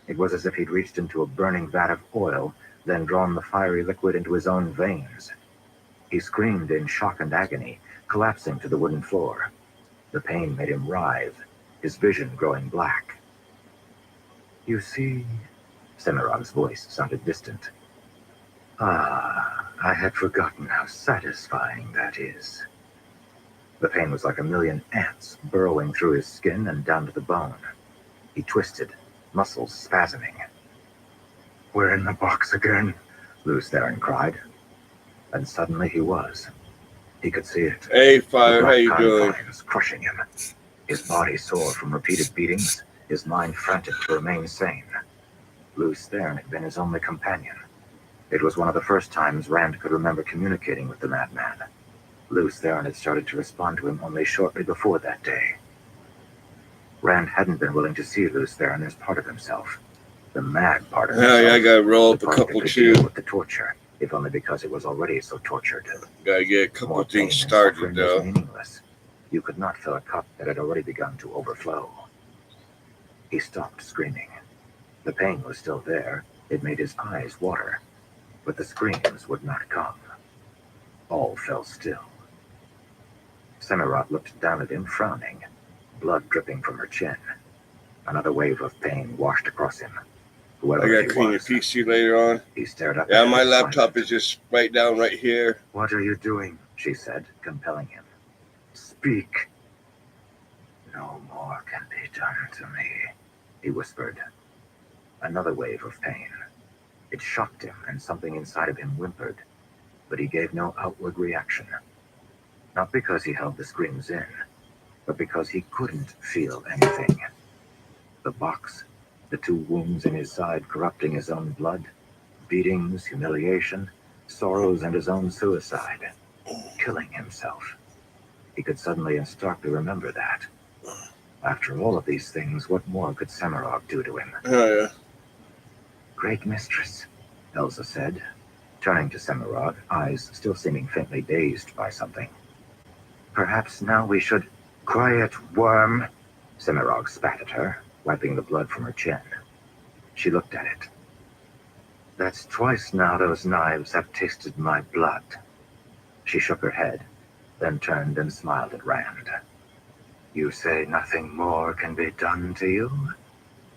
It was as if he'd reached into a burning vat of oil, then drawn the fiery liquid into his own veins. He screamed in shock and agony, collapsing to the wooden floor. The pain made him writhe, his vision growing black. "You see," Semirog's voice sounded distant. "Ah, I had forgotten how satisfying that is." The pain was like a million ants burrowing through his skin and down to the bone. He twisted, muscles spasming. "We're in the box again," Lews Theron cried. And suddenly he was. He could see it. Hey, Fire, the how you doing? Confines crushing him. His body sore from repeated beatings, his mind frantic to remain sane. Lews Theron had been his only companion. It was one of the first times Rand could remember communicating with the madman. Lews Theron had started to respond to him only shortly before that day. Rand hadn't been willing to see Lews Theron as part of himself. The mad part of himself. Yeah, I gotta roll up the a part couple that could too. deal with the torture, if only because it was already so tortured. Gotta get a couple More things pain started, and though. was meaningless. You could not fill a cup that had already begun to overflow. He stopped screaming. The pain was still there. It made his eyes water. But the screams would not come. All fell still. Semirog looked down at him, frowning, blood dripping from her chin. Another wave of pain washed across him. Whoever I gotta clean your PC later on. He stared up. Yeah, my laptop is just right down right here. "What are you doing?" she said, compelling him. "Speak." "No more can be done to me," he whispered. Another wave of pain. It shocked him, and something inside of him whimpered, but he gave no outward reaction. Not because he held the screams in, but because he couldn't feel anything. The box, the two wounds in his side corrupting his own blood, beatings, humiliation, sorrows, and his own suicide. Killing himself. He could suddenly and starkly remember that. After all of these things, what more could Semirog do to him? Oh, yeah. "Great mistress," Elsa said, turning to Semirog, eyes still seeming faintly dazed by something. "Perhaps now we should—" "Quiet, worm!" Semirog spat at her, wiping the blood from her chin. She looked at it. "That's twice now those knives have tasted my blood." She shook her head, then turned and smiled at Rand. "You say nothing more can be done to you?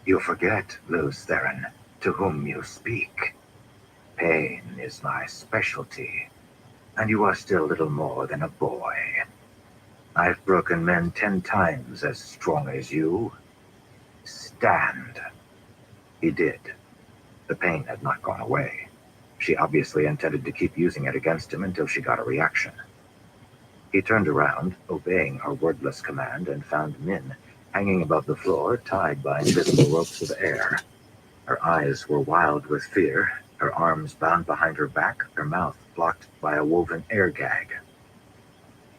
You forget, Lews Theron, to whom you speak. Pain is my specialty, and you are still little more than a boy. I've broken men 10 times as strong as you. Stand." He did. The pain had not gone away. She obviously intended to keep using it against him until she got a reaction. He turned around, obeying her wordless command, and found Min hanging above the floor, tied by invisible ropes of air. Her eyes were wild with fear, her arms bound behind her back, her mouth blocked by a woven air gag.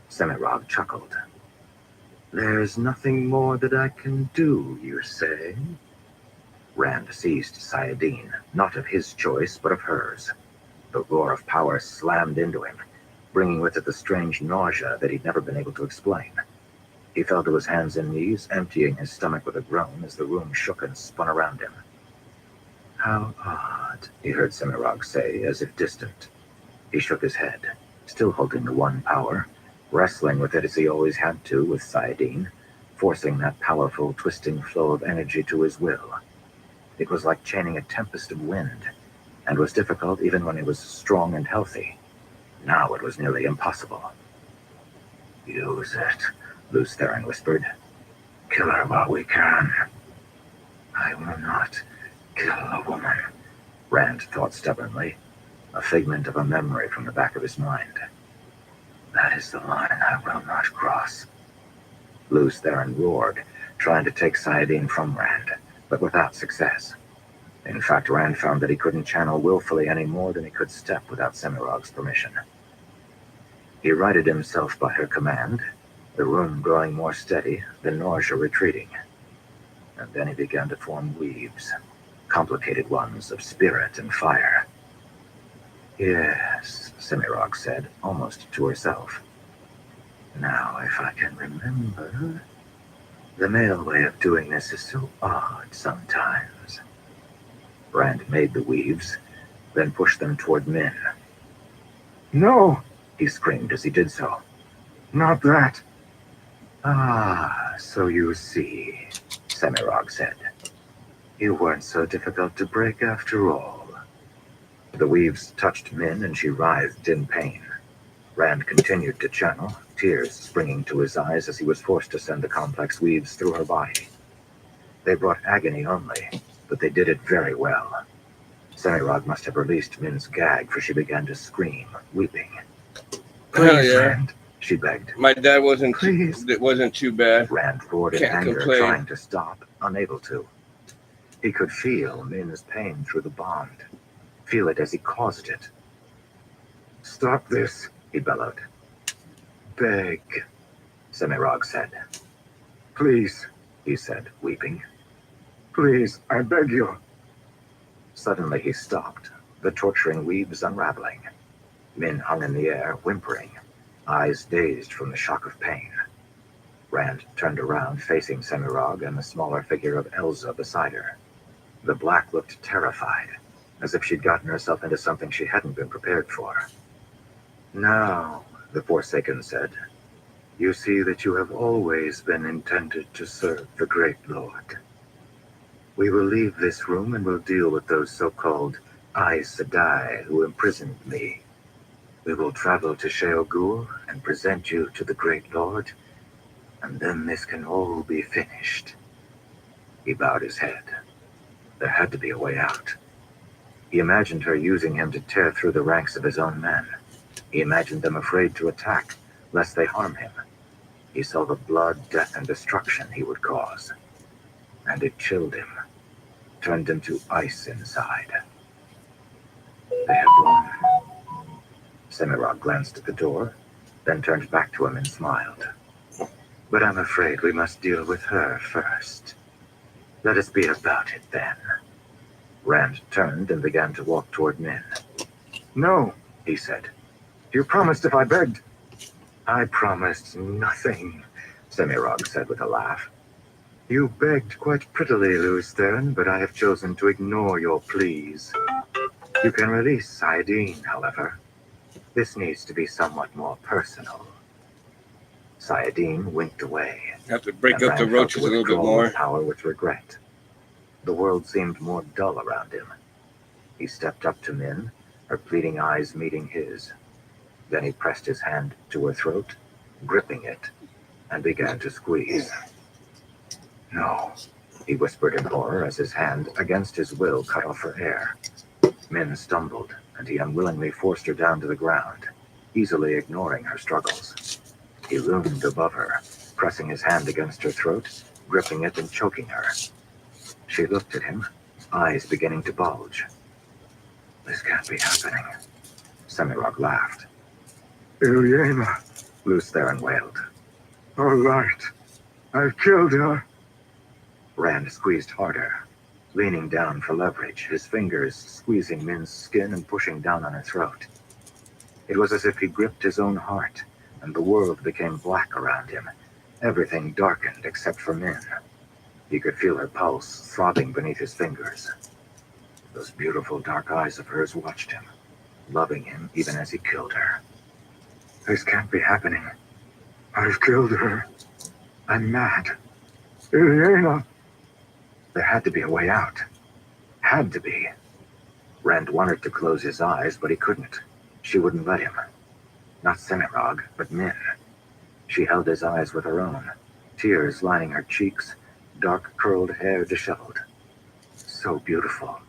Semirog chuckled. "There's nothing more that I can do, you say?" Rand seized Sayadine, not of his choice, but of hers. The roar of power slammed into him, bringing with it the strange nausea that he'd never been able to explain. He fell to his hands and knees, emptying his stomach with a groan as the room shook and spun around him. "How odd," he heard Semirog say, as if distant. He shook his head, still holding the one power, wrestling with it as he always had to with Sayadine, forcing that powerful, twisting flow of energy to his will. It was like chaining a tempest of wind, and was difficult even when he was strong and healthy. Now it was nearly impossible. "Use it," Lews Theron whispered. "Kill her while we can." "I will not kill a woman," Rand thought stubbornly, a figment of a memory from the back of his mind. "That is the line I will not cross." Lews Theron roared, trying to take Sayadine from Rand, but without success. In fact, Rand found that he couldn't channel willfully any more than he could step without Semirog's permission. He righted himself by her command, the room growing more steady, the nausea retreating. And then he began to form weaves, complicated ones of spirit and fire. "Yes," Semirog said, almost to herself. "Now, if I can remember... The male way of doing this is so odd sometimes. Rand made the weaves, then pushed them toward Min. "No!" he screamed as he did so. "Not that!" "Ah, so you see," Semirog said. "You weren't so difficult to break after all." The weaves touched Min and she writhed in pain. Rand continued to channel, tears springing to his eyes as he was forced to send the complex weaves through her body. They brought agony only, but they did it very well. Semirog must have released Min's gag, for she began to scream, weeping. "Please, Hell yeah. Rand," she begged. My dad wasn't "Please." it wasn't too bad. Rand roared in Can't anger, complain. trying to stop, unable to. He could feel Min's pain through the bond, feel it as he caused it. "Stop this," he bellowed. "Beg," Semirog said. "Please," he said, weeping. "Please, I beg you." Suddenly he stopped, the torturing weaves unraveling. Min hung in the air, whimpering, eyes dazed from the shock of pain. Rand turned around, facing Semirog and the smaller figure of Elza beside her. The black looked terrified, as if she'd gotten herself into something she hadn't been prepared for. "Now," the Forsaken said, "you see that you have always been intended to serve the Great Lord. We will leave this room and will deal with those so-called Aes Sedai who imprisoned me. We will travel to Sheol and present you to the Great Lord, and then this can all be finished." He bowed his head. There had to be a way out. He imagined her using him to tear through the ranks of his own men. He imagined them afraid to attack, lest they harm him. He saw the blood, death, and destruction he would cause. And it chilled him, turned him to ice inside. They had won. Semirog glanced at the door, then turned back to him and smiled. "But I'm afraid we must deal with her first. Let us be about it then." Rand turned and began to walk toward Min. "No," he said. "You promised if I begged." "I promised nothing," Semirog said with a laugh. "You begged quite prettily, Lewisthern, but I have chosen to ignore your pleas. You can release Sayadine, however. This needs to be somewhat more personal." Sayadine winked away. Have to break and up the Rand felt roaches a little bit withdrawal more. of power with regret. The world seemed more dull around him. He stepped up to Min, her pleading eyes meeting his. Then he pressed his hand to her throat, gripping it, and began to squeeze. "No," he whispered in horror as his hand, against his will, cut off her air. Min stumbled, and he unwillingly forced her down to the ground, easily ignoring her struggles. He loomed above her, pressing his hand against her throat, gripping it and choking her. She looked at him, eyes beginning to bulge. "This can't be happening." Semirog laughed. "Ilyena," Lewisthern wailed. "All right. I've killed her." Rand squeezed harder, leaning down for leverage, his fingers squeezing Min's skin and pushing down on her throat. It was as if he gripped his own heart, and the world became black around him. Everything darkened except for Min. He could feel her pulse throbbing beneath his fingers. Those beautiful dark eyes of hers watched him, loving him even as he killed her. "This can't be happening. I've killed her. I'm mad. Ilyena." There had to be a way out. Had to be. Rand wanted to close his eyes, but he couldn't. She wouldn't let him. Not Semirog, but Min. She held his eyes with her own, tears lining her cheeks, dark curled hair disheveled. So beautiful.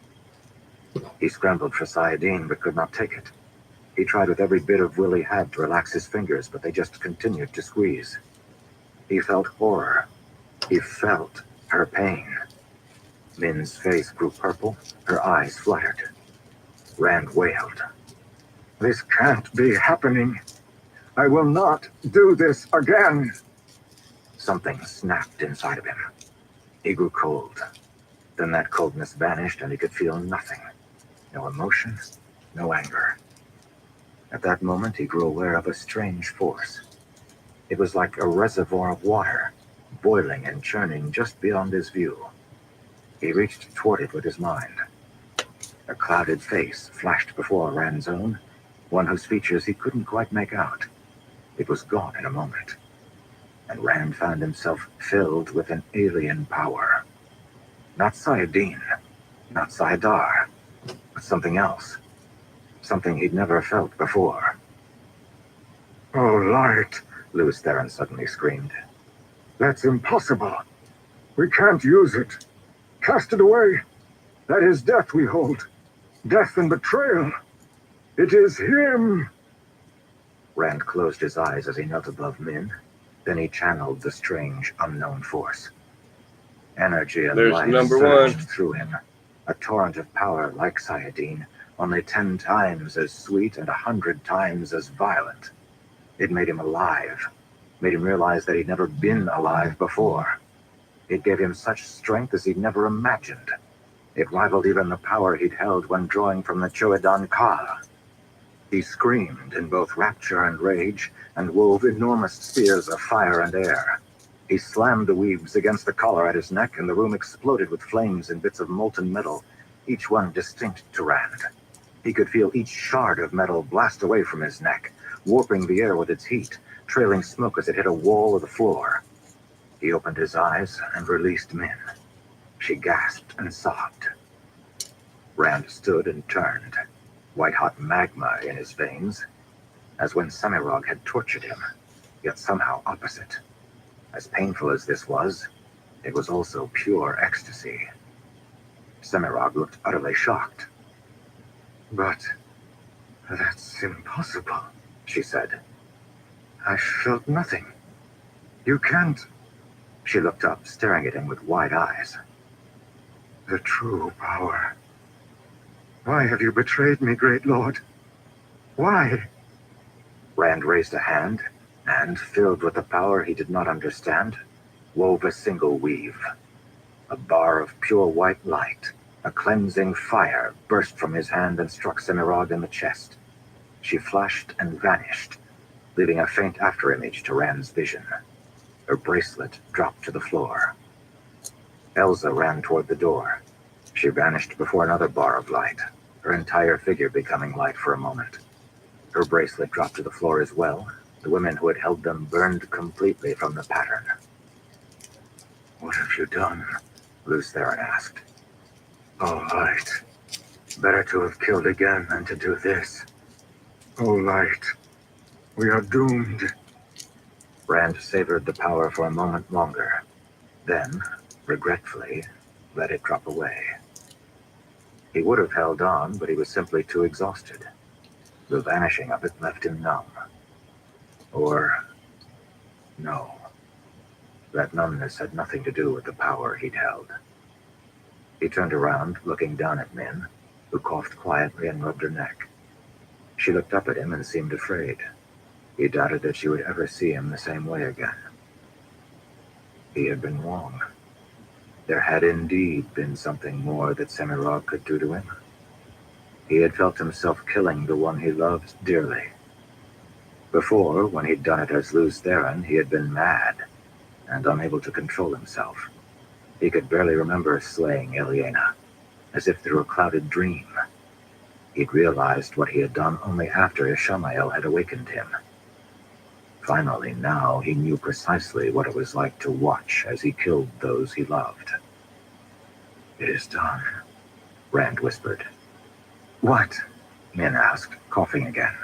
He scrambled for Sayadine, but could not take it. He tried with every bit of will he had to relax his fingers, but they just continued to squeeze. He felt horror. He felt her pain. Min's face grew purple, her eyes fluttered. Rand wailed. "This can't be happening. I will not do this again." Something snapped inside of him. He grew cold. Then that coldness vanished and he could feel nothing. No emotion, no anger. At that moment he grew aware of a strange force. It was like a reservoir of water, boiling and churning just beyond his view. He reached toward it with his mind. A clouded face flashed before Rand's own, one whose features he couldn't quite make out. It was gone in a moment, and Rand found himself filled with an alien power. Not Sayadine, not Sayadar, but something else. Something he'd never felt before. "Oh, light!" Lewis Theron suddenly screamed. "That's impossible. We can't use it. Cast it away. That is death we hold. Death and betrayal. It is him!" Rand closed his eyes as he knelt above Min. Then he channeled the strange, unknown force. Energy and There's life number surged one. through him. A torrent of power like Sayadine, only 10 times as sweet and 100 times as violent. It made him alive. Made him realize that he'd never been alive before. It gave him such strength as he'd never imagined. It rivaled even the power he'd held when drawing from the Choedan Ka. He screamed in both rapture and rage, and wove enormous spears of fire and air. He slammed the weaves against the collar at his neck, and the room exploded with flames and bits of molten metal, each one distinct to Rand. He could feel each shard of metal blast away from his neck, warping the air with its heat, trailing smoke as it hit a wall or the floor. He opened his eyes and released Min. She gasped and sobbed. Rand stood and turned, white-hot magma in his veins, as when Semirog had tortured him, yet somehow opposite. As painful as this was, it was also pure ecstasy. Semirog looked utterly shocked. "But that's impossible," she said. "I felt nothing. You can't." She looked up, staring at him with wide eyes. "The true power. Why have you betrayed me, great lord? Why?" Rand raised a hand, and, filled with a power he did not understand, wove a single weave. A bar of pure white light, a cleansing fire, burst from his hand and struck Semirog in the chest. She flashed and vanished, leaving a faint afterimage to Rand's vision. Her bracelet dropped to the floor. Elsa ran toward the door. She vanished before another bar of light, her entire figure becoming light for a moment. Her bracelet dropped to the floor as well. The women who had held them burned completely from the pattern. "What have you done?" Lewis Theron asked. "Oh, Light. Better to have killed again than to do this. Oh, Light. We are doomed." Rand savored the power for a moment longer, then, regretfully, let it drop away. He would have held on, but he was simply too exhausted. The vanishing of it left him numb. Or, no. That numbness had nothing to do with the power he'd held. He turned around, looking down at Min, who coughed quietly and rubbed her neck. She looked up at him and seemed afraid. He doubted that she would ever see him the same way again. He had been wrong. There had indeed been something more that Semirog could do to him. He had felt himself killing the one he loved dearly. Before, when he'd done it as Luz Theron, he had been mad and unable to control himself. He could barely remember slaying Eliana, as if through a clouded dream. He'd realized what he had done only after Ishamael had awakened him. Finally, now he knew precisely what it was like to watch as he killed those he loved. "It is done," Rand whispered. "What?" Min asked, coughing again.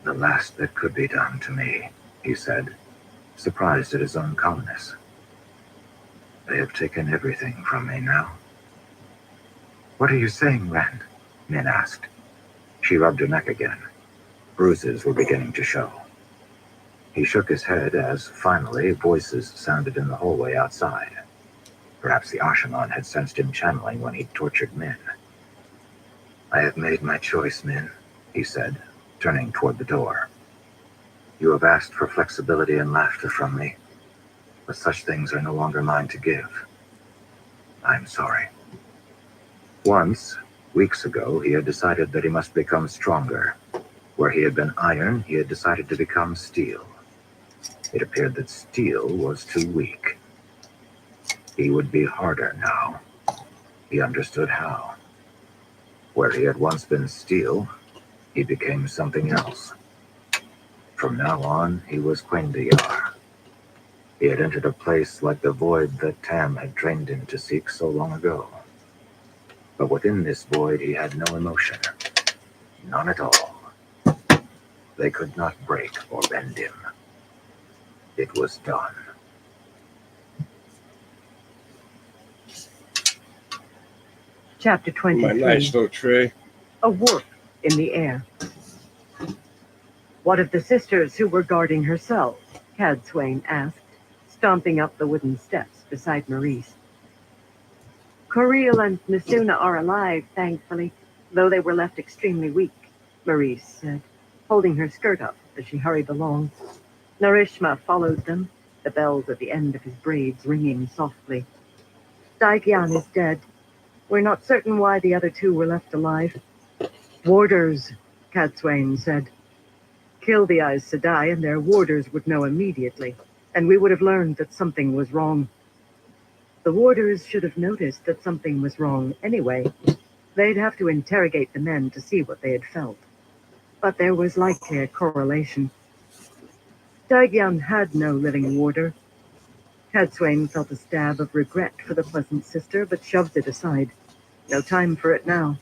"The last that could be done to me," he said, surprised at his own calmness. "They have taken everything from me now." "What are you saying, Rand?" Min asked. She rubbed her neck again. Bruises were beginning to show. He shook his head as, finally, voices sounded in the hallway outside. Perhaps the Ashaman had sensed him channeling when he'd tortured Min. "I have made my choice, Min," he said, turning toward the door. "You have asked for flexibility and laughter from me, but such things are no longer mine to give. I'm sorry." Once, weeks ago, he had decided that he must become stronger. Where he had been iron, he had decided to become steel. It appeared that steel was too weak. He would be harder now. He understood how. Where he had once been steel, he became something else. From now on, he was Quendiyar. He had entered a place like the void that Tam had trained him to seek so long ago. But within this void, he had no emotion. None at all. They could not break or bend him. It was done. Chapter My 23. nice little tray. A warp in the air. What of the sisters who were guarding her cell? Cadswain asked, stomping up the wooden steps beside Maurice. Coreel and Nasuna are alive, thankfully, though they were left extremely weak, Maurice said, holding her skirt up as she hurried along. Narishma followed them, the bells at the end of his braids ringing softly. Daigyan is dead. We're not certain why the other two were left alive. Warders, Cadswain said. Kill the Aes Sedai and their warders would know immediately, and we would have learned that something was wrong. The warders should have noticed that something was wrong anyway. They'd have to interrogate the men to see what they had felt. But there was likely a correlation. Daigyan had no living warder. Cadswain felt a stab of regret for the pleasant sister, but shoved it aside. No time for it now.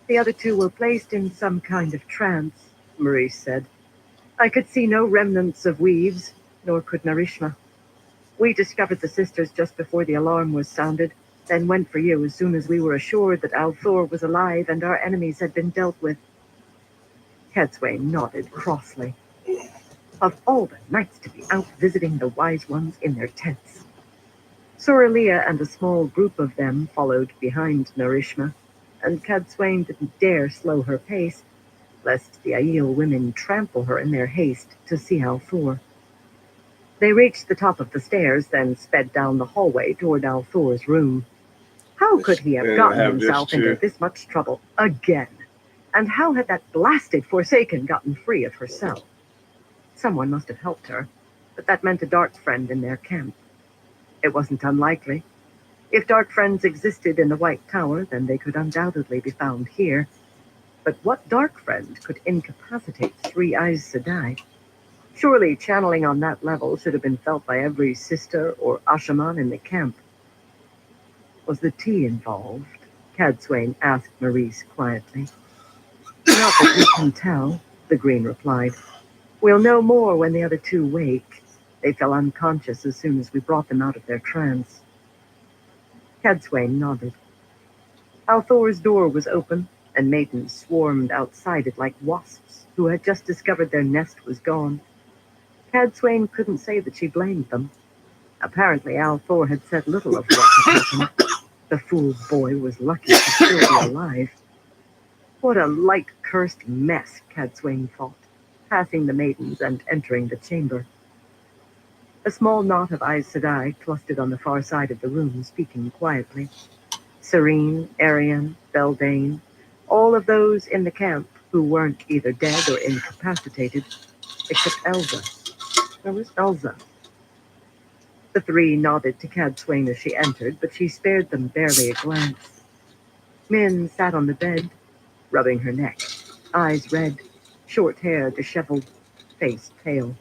The other two were placed in some kind of trance, Maurice said. I could see no remnants of weaves, nor could Narishma. We discovered the sisters just before the alarm was sounded, then went for you as soon as we were assured that Althor was alive and our enemies had been dealt with. Cadswain nodded crossly. Of all the nights to be out visiting the wise ones in their tents. Soralia and a small group of them followed behind Narishma, and Cadswain didn't dare slow her pace, lest the Aiel women trample her in their haste to see Althor. They reached the top of the stairs, then sped down the hallway toward Althor's room. How could he have gotten himself into this much trouble again? And how had that blasted Forsaken gotten free of her cell? Someone must have helped her, but that meant a dark friend in their camp. It wasn't unlikely. If dark friends existed in the White Tower, then they could undoubtedly be found here. But what dark friend could incapacitate 3 Aes Sedai? Surely channeling on that level should have been felt by every sister or Ashaman in the camp. Was the tea involved? Cadswain asked Maurice quietly. Not that we can tell, the Green replied. We'll know more when the other two wake. They fell unconscious as soon as we brought them out of their trance. Cadswain nodded. Althor's door was open, and maidens swarmed outside it like wasps who had just discovered their nest was gone. Cadswain couldn't say that she blamed them. Apparently Althor had said little of what had happened. The fool boy was lucky to still be alive. What a light-cursed mess, Cadswain thought, passing the maidens and entering the chamber. A small knot of Aes Sedai clustered on the far side of the room, speaking quietly. Serene, Arian, Beldain, all of those in the camp who weren't either dead or incapacitated, except Elza. Where was Elza? The 3 nodded to Cadswain as she entered, but she spared them barely a glance. Min sat on the bed, rubbing her neck, eyes red, short hair disheveled, face pale.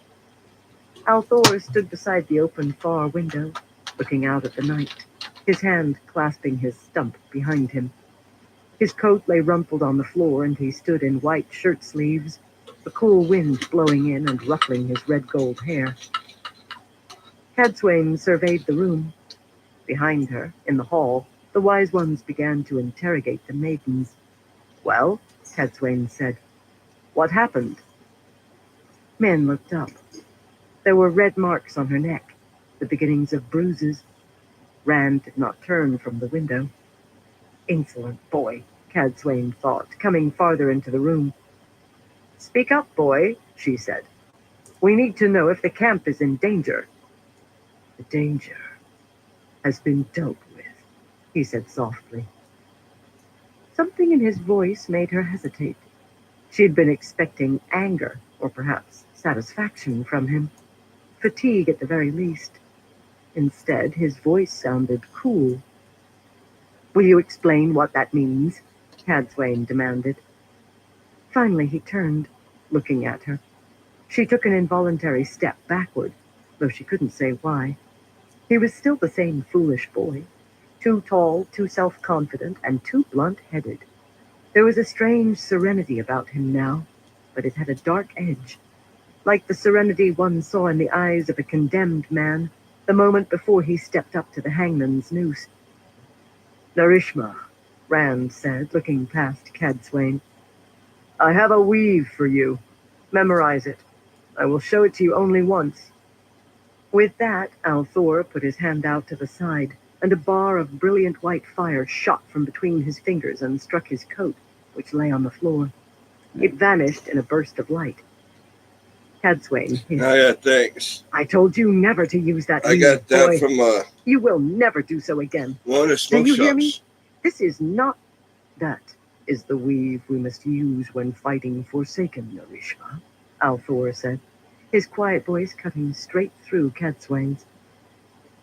Althor stood beside the open far window, looking out at the night, his hand clasping his stump behind him. His coat lay rumpled on the floor, and he stood in white shirt sleeves, the cool wind blowing in and ruffling his red-gold hair. Cadswain surveyed the room. Behind her, in the hall, the wise ones began to interrogate the maidens. Well, Cadswain said, what happened? Min looked up. There were red marks on her neck, the beginnings of bruises. Rand did not turn from the window. Insolent boy, Cadswain thought, coming farther into the room. Speak up, boy, she said. We need to know if the camp is in danger. The danger has been dealt with, he said softly. Something in his voice made her hesitate. She had been expecting anger, or perhaps satisfaction from him. Fatigue at the very least. Instead, his voice sounded cool. Will you explain what that means? Cadswain demanded. Finally he turned, looking at her. She took an involuntary step backward, though she couldn't say why. He was still the same foolish boy, too tall, too self-confident, and too blunt-headed. There was a strange serenity about him now, but it had a dark edge, like the serenity one saw in the eyes of a condemned man the moment before he stepped up to the hangman's noose. Narishma, Rand said, looking past Cadswain. I have a weave for you. Memorize it. I will show it to you only once. With that, Althor put his hand out to the side, and a bar of brilliant white fire shot from between his fingers and struck his coat, which lay on the floor. It vanished in a burst of light. Cadswain hissed. Yeah, thanks. I told you never to use that I weave, got that boy. from You will never do so again. one of the Do smoke you hear me? shops. This is not... That is the weave we must use when fighting Forsaken, Narishma, Althor said, his quiet voice cutting straight through Cadswain's.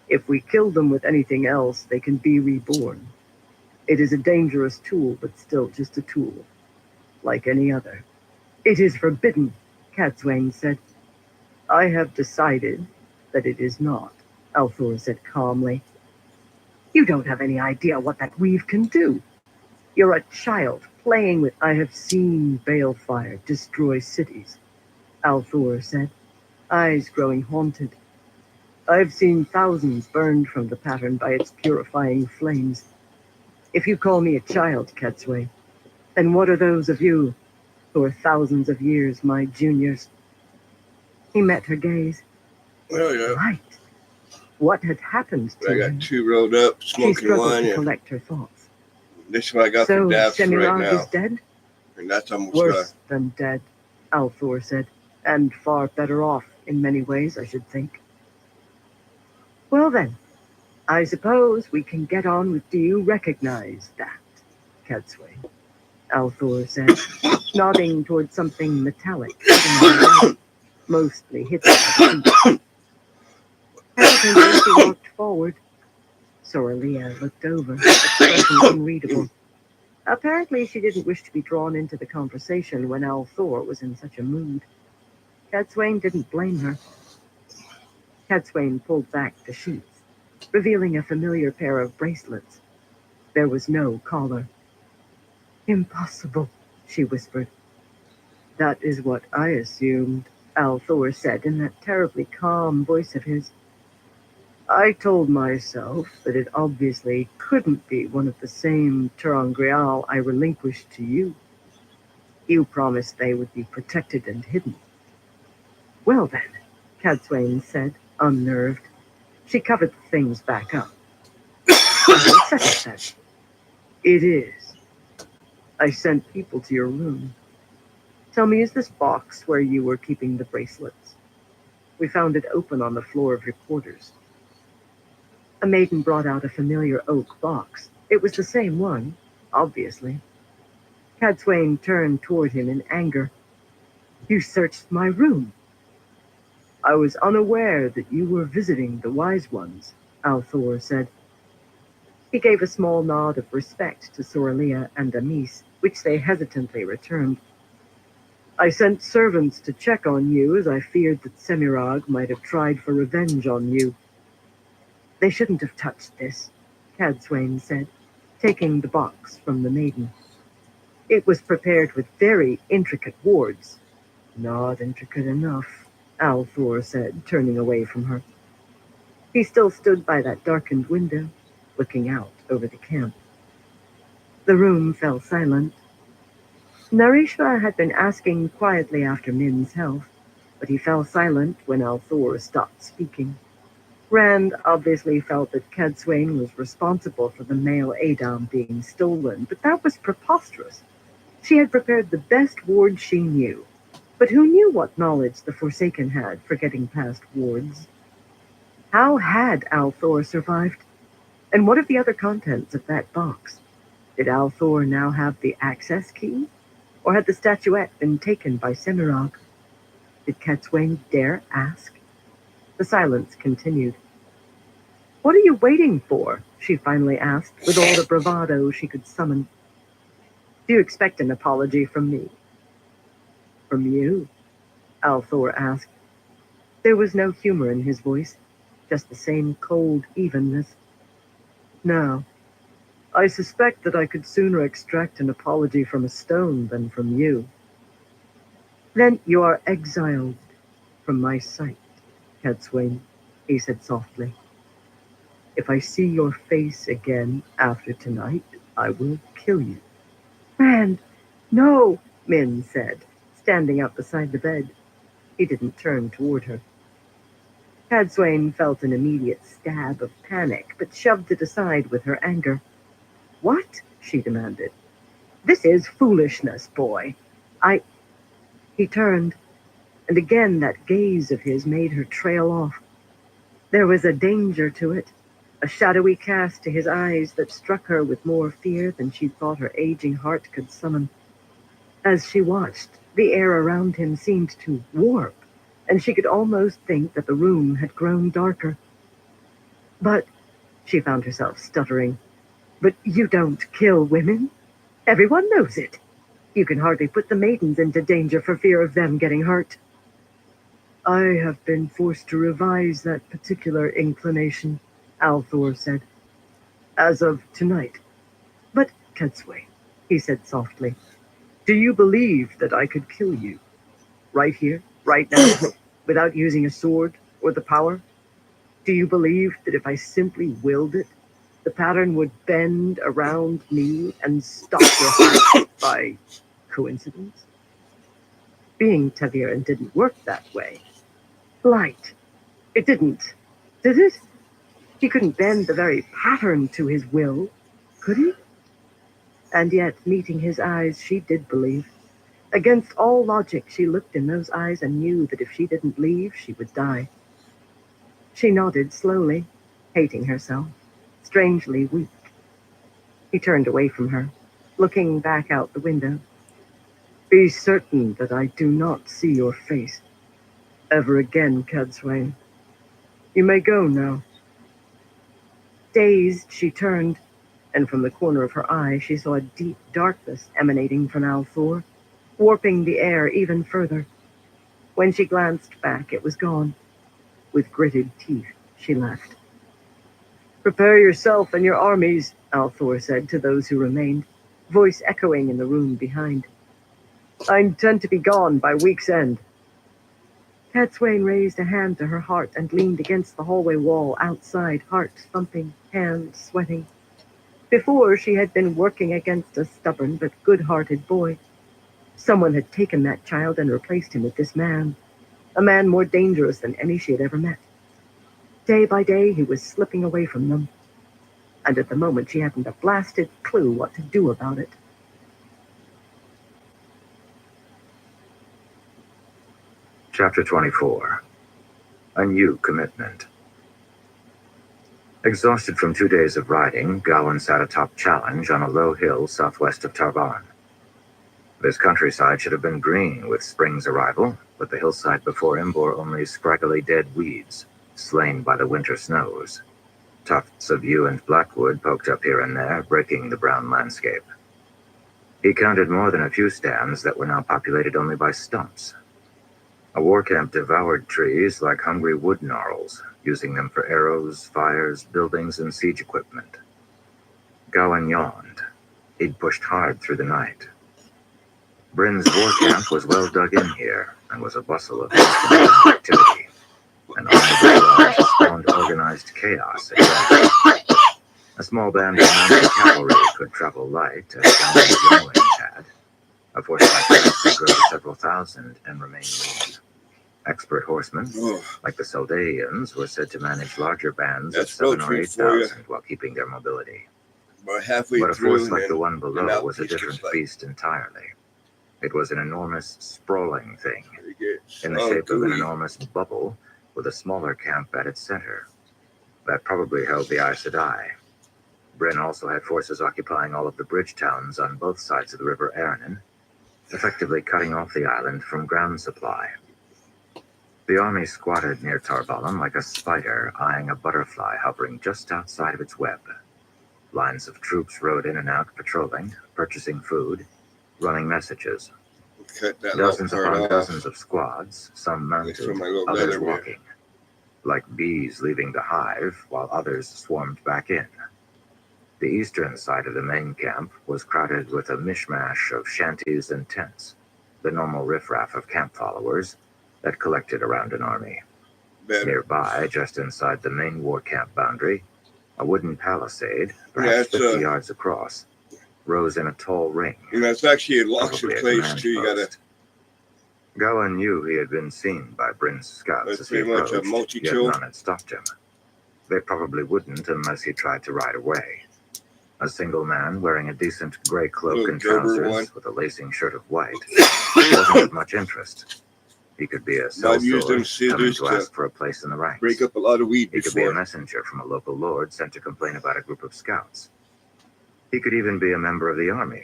If we kill them with anything else, they can be reborn. It is a dangerous tool, but still just a tool, like any other. It is forbidden, Cadswain said. I have decided that it is not, Althor said calmly. You don't have any idea what that weave can do. You're a child playing with... I have seen balefire destroy cities, Althor said, eyes growing haunted. I've seen thousands burned from the pattern by its purifying flames. If you call me a child, Cadswain, then what are those of you who are thousands of years my juniors? He met her gaze. Well, yeah. Right. What had happened to I got him? two rolled up, She smoking struggled one, to and collect her thoughts. this is what I got So for Dabs right Semirog now. is dead? And that's almost Worse done. than dead, Althor said, and far better off in many ways, I should think. Well then, I suppose we can get on with... Do you recognize that, Cadswain? Althor said, nodding toward something metallic, mostly hidden at the feet. Hesitantly, she walked forward. Sorrelea looked over, expression unreadable. Apparently, she didn't wish to be drawn into the conversation when Althor was in such a mood. Cadswain didn't blame her. Cadswain pulled back the sheets, revealing a familiar pair of bracelets. There was no collar. Impossible, she whispered. That is what I assumed, Althor said in that terribly calm voice of his. I told myself that it obviously couldn't be one of the same Terangreal I relinquished to you. You promised they would be protected and hidden. Well then, Cadswain said, unnerved. She covered the things back up. Such. It is. I sent people to your room. Tell me, is this box where you were keeping the bracelets? We found it open on the floor of your quarters. A maiden brought out a familiar oak box. It was the same one, obviously. Cadswain turned toward him in anger. You searched my room. I was unaware that you were visiting the Wise Ones, Althor said. He gave a small nod of respect to Sorrelea and Amis, which they hesitantly returned. I sent servants to check on you, as I feared that Semirog might have tried for revenge on you. They shouldn't have touched this, Cadswain said, taking the box from the maiden. It was prepared with very intricate wards. Not intricate enough, Althor said, turning away from her. He still stood by that darkened window, looking out over the camp. The room fell silent. Narishma had been asking quietly after Min's health, but he fell silent when Althor stopped speaking. Rand obviously felt that Cadswain was responsible for the male Adam being stolen, but that was preposterous. She had prepared the best ward she knew, but who knew what knowledge the Forsaken had for getting past wards? How had Althor survived? And what of the other contents of that box? Did Althor now have the access key? Or had the statuette been taken by Semirog? Did Cadswain dare ask? The silence continued. What are you waiting for? She finally asked, with all the bravado she could summon. Do you expect an apology from me? From you? Althor asked. There was no humor in his voice, just the same cold evenness. No. I suspect that I could sooner extract an apology from a stone than from you. Then you are exiled from my sight, Cadswain, he said softly. If I see your face again after tonight, I will kill you. Rand, no, Min said, standing up beside the bed. He didn't turn toward her. Cadswain felt an immediate stab of panic, but shoved it aside with her anger. What? She demanded. This is foolishness, boy. He turned, and again that gaze of his made her trail off. There was a danger to it, a shadowy cast to his eyes that struck her with more fear than she thought her aging heart could summon. As she watched, the air around him seemed to warp, and she could almost think that the room had grown darker. But, she found herself stuttering, but you don't kill women. Everyone knows it. You can hardly put the maidens into danger for fear of them getting hurt. I have been forced to revise that particular inclination, Althor said. As of tonight. But, Cadswain, he said softly, do you believe that I could kill you? Right here, right now, without using a sword or the power? Do you believe that if I simply willed it, the pattern would bend around me and stop your heart by coincidence? Being Teviran didn't work that way. Light. It didn't. Did it? He couldn't bend the very pattern to his will, could he? And yet, meeting his eyes, she did believe. Against all logic, she looked in those eyes and knew that if she didn't leave, she would die. She nodded slowly, hating herself, strangely weak. He turned away from her, looking back out the window. Be certain that I do not see your face ever again, Cadswain. You may go now. Dazed, she turned, and from the corner of her eye she saw a deep darkness emanating from Althor, warping the air even further. When she glanced back, it was gone. With gritted teeth, she left. Prepare yourself and your armies, Althor said to those who remained, voice echoing in the room behind. I intend to be gone by week's end. Cadswain raised a hand to her heart and leaned against the hallway wall outside, heart thumping, hands sweating. Before, she had been working against a stubborn but good-hearted boy. Someone had taken that child and replaced him with this man, a man more dangerous than any she had ever met. Day by day, he was slipping away from them, and at the moment she hadn't a blasted clue what to do about it. Chapter 24. A New Commitment. Exhausted from 2 days of riding, Gawain sat atop Challenge on a low hill southwest of Tarvan. This countryside should have been green with spring's arrival, but the hillside before him bore only scraggly dead weeds, slain by the winter snows. Tufts of yew and blackwood poked up here and there, breaking the brown landscape. He counted more than a few stands that were now populated only by stumps. A war camp devoured trees like hungry wood gnarls, using them for arrows, fires, buildings, and siege equipment. Gawain yawned. He'd pushed hard through the night. Bryn's war camp was well dug in here, and was a bustle of activity. An army spawned organized chaos at best. A small band of mounted cavalry could travel light, as Gawain's younglings had. A force like this could grow to several thousand and remain lean. Expert horsemen, like the Soldaeans, were said to manage larger bands of 7,000 or 8,000 while keeping their mobility. But halfway But a through, force like the one below was a it's just different like, beast entirely. It was an enormous, sprawling thing, it gets in the so shape of an gooey. enormous bubble with a smaller camp at its center. That probably held the Aes Sedai. Bryn also had forces occupying all of the bridge towns on both sides of the River Aranon, effectively cutting off the island from ground supply. The army squatted near Tarvalon like a spider eyeing a butterfly hovering just outside of its web. Lines of troops rode in and out patrolling, purchasing food, running messages. Cut that Dozens long part upon off. dozens of squads, some It's for mounted, my little others leather bit. walking. Like bees leaving the hive, while others swarmed back in. The eastern side of the main camp was crowded with a mishmash of shanties and tents, the normal riffraff of camp followers that collected around an army. Better. Nearby, just inside the main war camp boundary, a wooden palisade, Yeah, perhaps it's 50 yards across, rose in a tall ring. it's actually in locks in Probably a place command too. You gotta. post. Gowan knew he had been seen by Bryn's scouts That's as he pretty much a approached, yet multi-tool. none had stopped him. They probably wouldn't unless he tried to ride away. A single man wearing a decent gray cloak Little and Dober trousers one. with a lacing shirt of white wasn't of much interest. He could be a I've used them sellsword coming scissors to to ask for a place in the ranks. break up a lot of weed He could be a before. messenger from a local lord sent to complain about a group of scouts. He could even be a member of the army.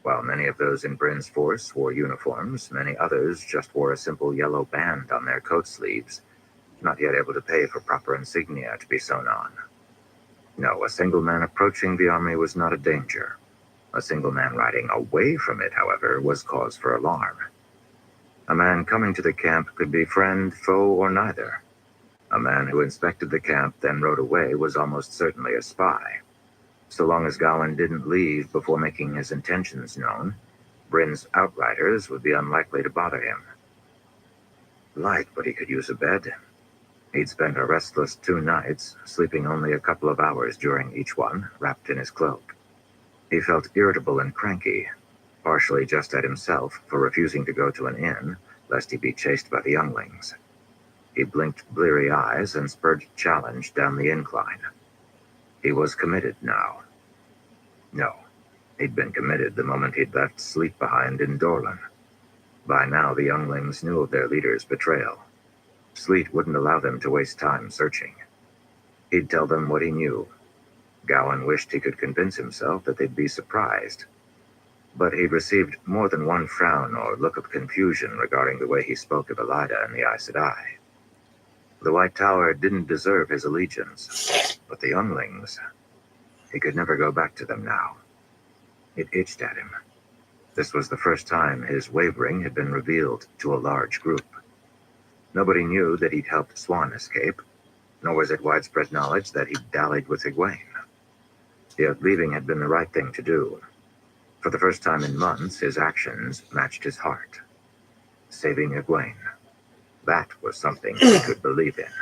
While many of those in Bryn's force wore uniforms, many others just wore a simple yellow band on their coat sleeves, not yet able to pay for proper insignia to be sewn on. No, a single man approaching the army was not a danger. A single man riding away from it, however, was cause for alarm. A man coming to the camp could be friend, foe, or neither. A man who inspected the camp, then rode away, was almost certainly a spy. So long as Gowan didn't leave before making his intentions known, Bryn's outriders would be unlikely to bother him. Light, but he could use a bed. He'd spent a restless 2 nights, sleeping only a couple of hours during each one, wrapped in his cloak. He felt irritable and cranky, partially just at himself for refusing to go to an inn, lest he be chased by the younglings. He blinked bleary eyes and spurred challenge down the incline. He was committed now. No, he'd been committed the moment he'd left Sleep behind in Dorlan. By now the younglings knew of their leader's betrayal. Sleet wouldn't allow them to waste time searching. He'd tell them what he knew. Gowan wished he could convince himself that they'd be surprised. But he'd received more than one frown or look of confusion regarding the way he spoke of Elida and the Aes Sedai. The White Tower didn't deserve his allegiance, but the younglings, he could never go back to them now. It itched at him. This was the first time his wavering had been revealed to a large group. Nobody knew that he'd helped Swan escape, nor was it widespread knowledge that he'd dallied with Egwene. Yet leaving had been the right thing to do. For the first time in months, his actions matched his heart. Saving Egwene. That was something he could believe in.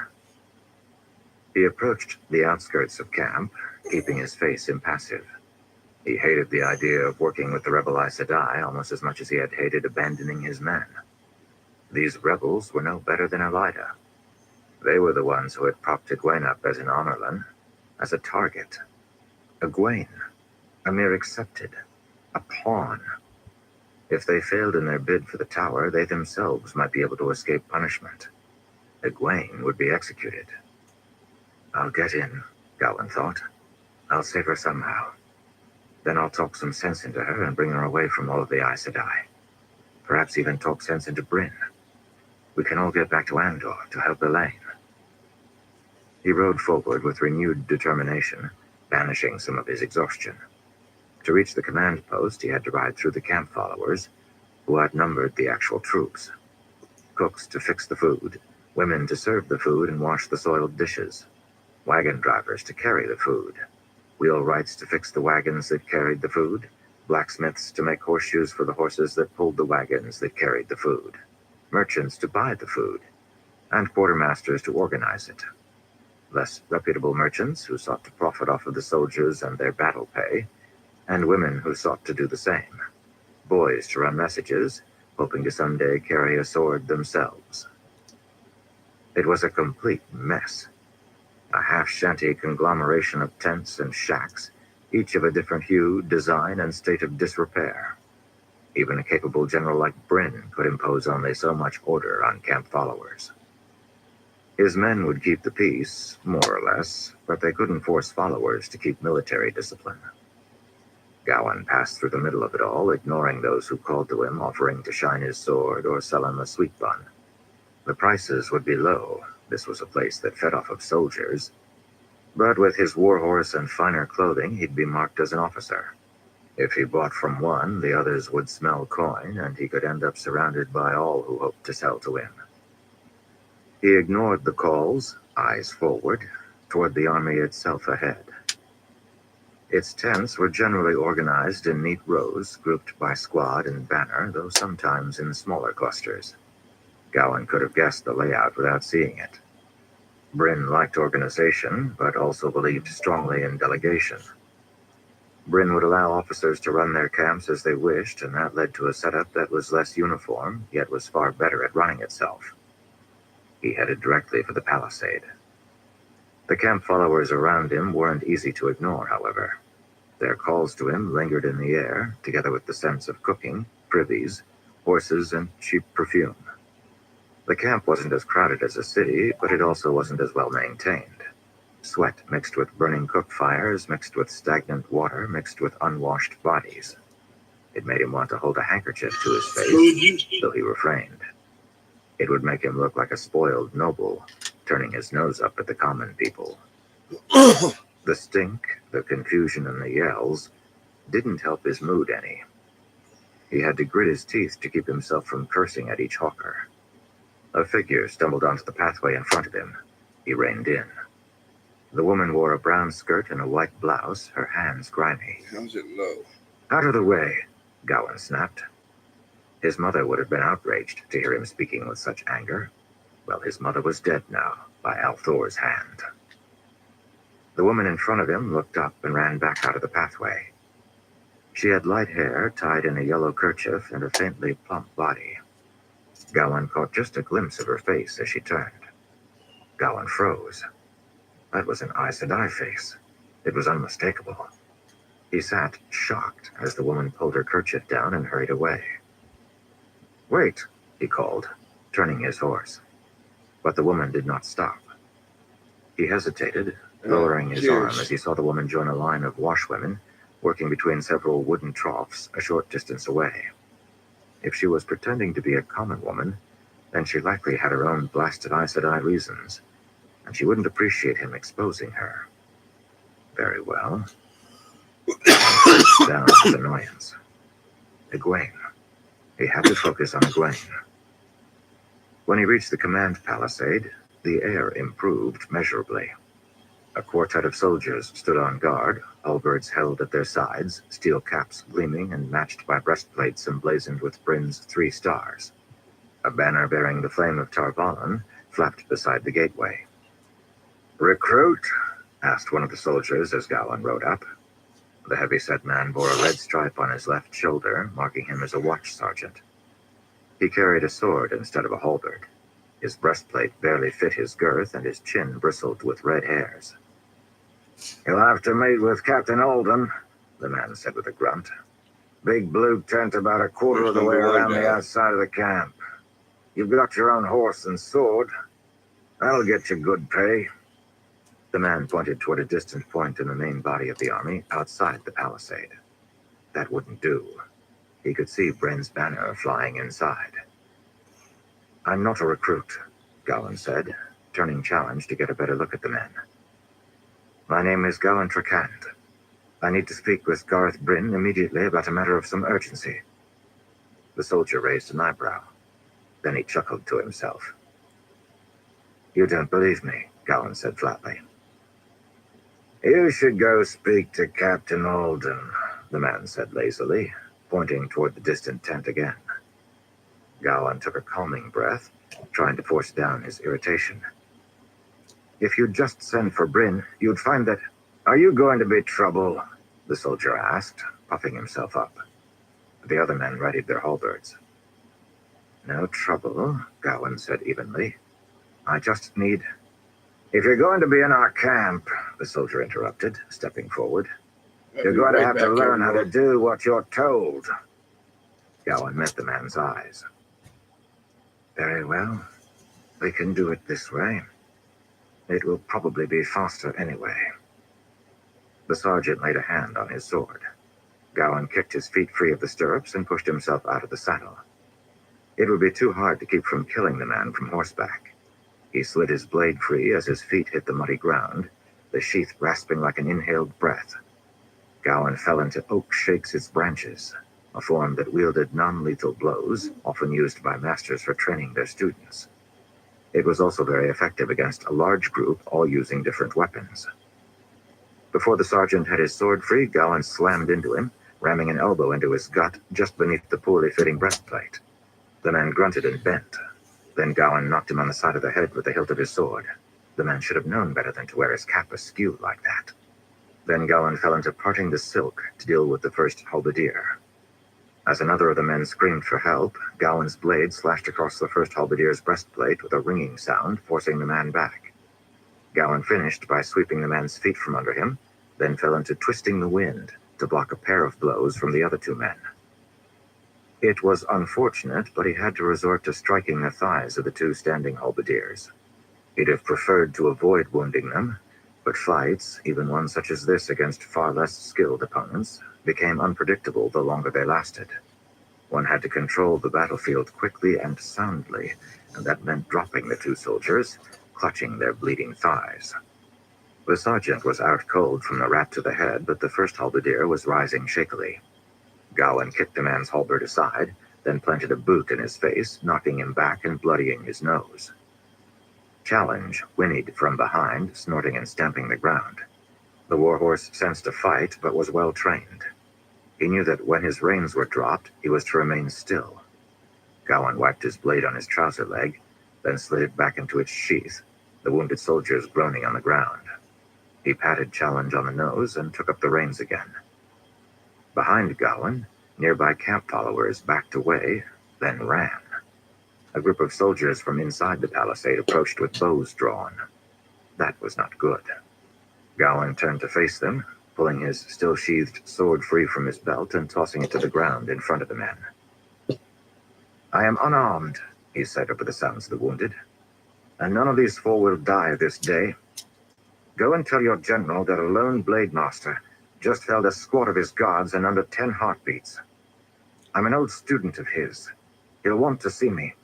He approached the outskirts of camp, keeping his face impassive. He hated the idea of working with the rebel Aes Sedai almost as much as he had hated abandoning his men. These rebels were no better than Elida. They were the ones who had propped Egwene up as an honorland, as a target. Egwene, a mere accepted, a pawn. If they failed in their bid for the tower, they themselves might be able to escape punishment. Egwene would be executed. I'll get in, Gowan thought. I'll save her somehow. Then I'll talk some sense into her and bring her away from all of the Aes Sedai. Perhaps even talk sense into Bryn. We can all get back to Andor to help Elaine. He rode forward with renewed determination, banishing some of his exhaustion. To reach the command post, he had to ride through the camp followers, who outnumbered the actual troops. Cooks to fix the food, women to serve the food and wash the soiled dishes, wagon drivers to carry the food, wheelwrights to fix the wagons that carried the food, blacksmiths to make horseshoes for the horses that pulled the wagons that carried the food, merchants to buy the food, and quartermasters to organize it. Less reputable merchants who sought to profit off of the soldiers and their battle pay, and women who sought to do the same. Boys to run messages, hoping to someday carry a sword themselves. It was a complete mess. A half-shanty conglomeration of tents and shacks, each of a different hue, design, and state of disrepair. Even a capable general like Bryn could impose only so much order on camp followers. His men would keep the peace, more or less, but they couldn't force followers to keep military discipline. Gowan passed through the middle of it all, ignoring those who called to him, offering to shine his sword or sell him a sweet bun. The prices would be low. This was a place that fed off of soldiers. But with his warhorse and finer clothing, he'd be marked as an officer. If he bought from one, the others would smell coin, and he could end up surrounded by all who hoped to sell to him. He ignored the calls, eyes forward, toward the army itself ahead. Its tents were generally organized in neat rows, grouped by squad and banner, though sometimes in smaller clusters. Gowan could have guessed the layout without seeing it. Bryn liked organization, but also believed strongly in delegation. Bryn would allow officers to run their camps as they wished, and that led to a setup that was less uniform, yet was far better at running itself. He headed directly for the palisade. The camp followers around him weren't easy to ignore, however. Their calls to him lingered in the air, together with the scents of cooking, privies, horses, and cheap perfume. The camp wasn't as crowded as a city, but it also wasn't as well maintained. Sweat mixed with burning cook fires, mixed with stagnant water, mixed with unwashed bodies. It made him want to hold a handkerchief to his face, though he refrained. It would make him look like a spoiled noble, turning his nose up at the common people. The stink, the confusion, and the yells didn't help his mood any. He had to grit his teeth to keep himself from cursing at each hawker. A figure stumbled onto the pathway in front of him. He reined in. The woman wore a brown skirt and a white blouse, her hands grimy. How's it low? Out of the way, Gowan snapped. His mother would have been outraged to hear him speaking with such anger. Well, his mother was dead now, by Althor's hand. The woman in front of him looked up and ran back out of the pathway. She had light hair tied in a yellow kerchief and a faintly plump body. Gowan caught just a glimpse of her face as she turned. Gowan froze. That was an Aes Sedai face. It was unmistakable. He sat, shocked, as the woman pulled her kerchief down and hurried away. "Wait," he called, turning his horse. But the woman did not stop. He hesitated, lowering his arm as he saw the woman join a line of washwomen working between several wooden troughs a short distance away. If she was pretending to be a common woman, then she likely had her own blasted Aes Sedai reasons, and she wouldn't appreciate him exposing her. Very well. Down his annoyance. Egwene. He had to focus on Egwene. When he reached the command palisade, the air improved measurably. A quartet of soldiers stood on guard, halberds held at their sides, steel caps gleaming and matched by breastplates emblazoned with Bryn's 3 stars. A banner bearing the flame of Tarvalon flapped beside the gateway. "Recruit?" asked one of the soldiers as Gowan rode up. The heavy-set man bore a red stripe on his left shoulder, marking him as a watch sergeant. He carried a sword instead of a halberd. His breastplate barely fit his girth, and his chin bristled with red hairs. "You'll have to meet with Captain Alden," the man said with a grunt. "Big blue tent about a quarter of the way around the outside of the camp. You've got your own horse and sword. That'll get you good pay." The man pointed toward a distant point in the main body of the army outside the palisade. That wouldn't do. He could see Bryn's banner flying inside. "I'm not a recruit," Gowan said, turning challenged to get a better look at the men. "My name is Gowan Trakand. I need to speak with Garth Bryn immediately about a matter of some urgency." The soldier raised an eyebrow. Then he chuckled to himself. "You don't believe me," Gowan said flatly. "You should go speak to Captain Alden," the man said lazily, pointing toward the distant tent again. Gowan took a calming breath, trying to force down his irritation. "If you'd just send for Bryn, you'd find that—" "Are you going to be trouble?" the soldier asked, puffing himself up. The other men readied their halberds. "No trouble," Gowan said evenly. "I just need—" "If you're going to be in our camp," the soldier interrupted, stepping forward, "you're going to have to learn how to do what you're told." Gowan met the man's eyes. "Very well. We can do it this way. It will probably be faster anyway." The sergeant laid a hand on his sword. Gowan kicked his feet free of the stirrups and pushed himself out of the saddle. It would be too hard to keep from killing the man from horseback. He slid his blade free as his feet hit the muddy ground, the sheath rasping like an inhaled breath. Gowan fell into Oak Shakes its branches, a form that wielded non-lethal blows, often used by masters for training their students. It was also very effective against a large group, all using different weapons. Before the sergeant had his sword free, Gowan slammed into him, ramming an elbow into his gut just beneath the poorly fitting breastplate. The man grunted and bent. Then Gowan knocked him on the side of the head with the hilt of his sword. The man should have known better than to wear his cap askew like that. Then Gowan fell into parting the silk to deal with the first halberdier. As another of the men screamed for help, Gowan's blade slashed across the first halberdier's breastplate with a ringing sound, forcing the man back. Gowan finished by sweeping the man's feet from under him, then fell into twisting the wind to block a pair of blows from the other two men. It was unfortunate, but he had to resort to striking the thighs of the two standing halberdiers. He'd have preferred to avoid wounding them, but fights, even one such as this against far less skilled opponents, became unpredictable the longer they lasted. One had to control the battlefield quickly and soundly, and that meant dropping the two soldiers, clutching their bleeding thighs. The sergeant was out cold from the rat to the head, but the first halberdier was rising shakily. Gowan kicked the man's halberd aside, then planted a boot in his face, knocking him back and bloodying his nose. Challenge whinnied from behind, snorting and stamping the ground. The warhorse sensed a fight, but was well trained. He knew that when his reins were dropped, he was to remain still. Gowan wiped his blade on his trouser leg, then slid it back into its sheath, the wounded soldiers groaning on the ground. He patted Challenge on the nose and took up the reins again. Behind Gowan, nearby camp followers backed away, then ran. A group of soldiers from inside the palisade approached with bows drawn. That was not good. Gowan turned to face them, pulling his still-sheathed sword free from his belt and tossing it to the ground in front of the men. "I am unarmed," he said over the sounds of the wounded, "and none of these four will die this day. Go and tell your general that a lone blade master just felled a squad of his guards in under 10 heartbeats. I'm an old student of his. He'll want to see me."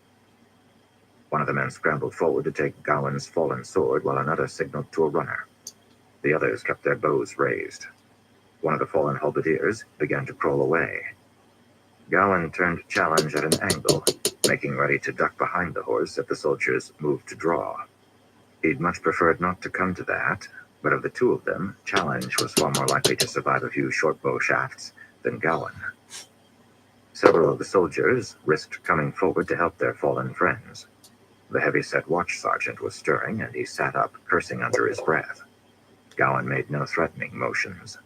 One of the men scrambled forward to take Gowan's fallen sword while another signaled to a runner. The others kept their bows raised. One of the fallen halberdiers began to crawl away. Gowan turned Challenge at an angle, making ready to duck behind the horse if the soldiers moved to draw. He'd much preferred not to come to that, but of the two of them, Challenge was far more likely to survive a few short bow shafts than Gowan. Several of the soldiers risked coming forward to help their fallen friends. The heavy-set watch sergeant was stirring, and he sat up, cursing under his breath. Gowan made no threatening motions.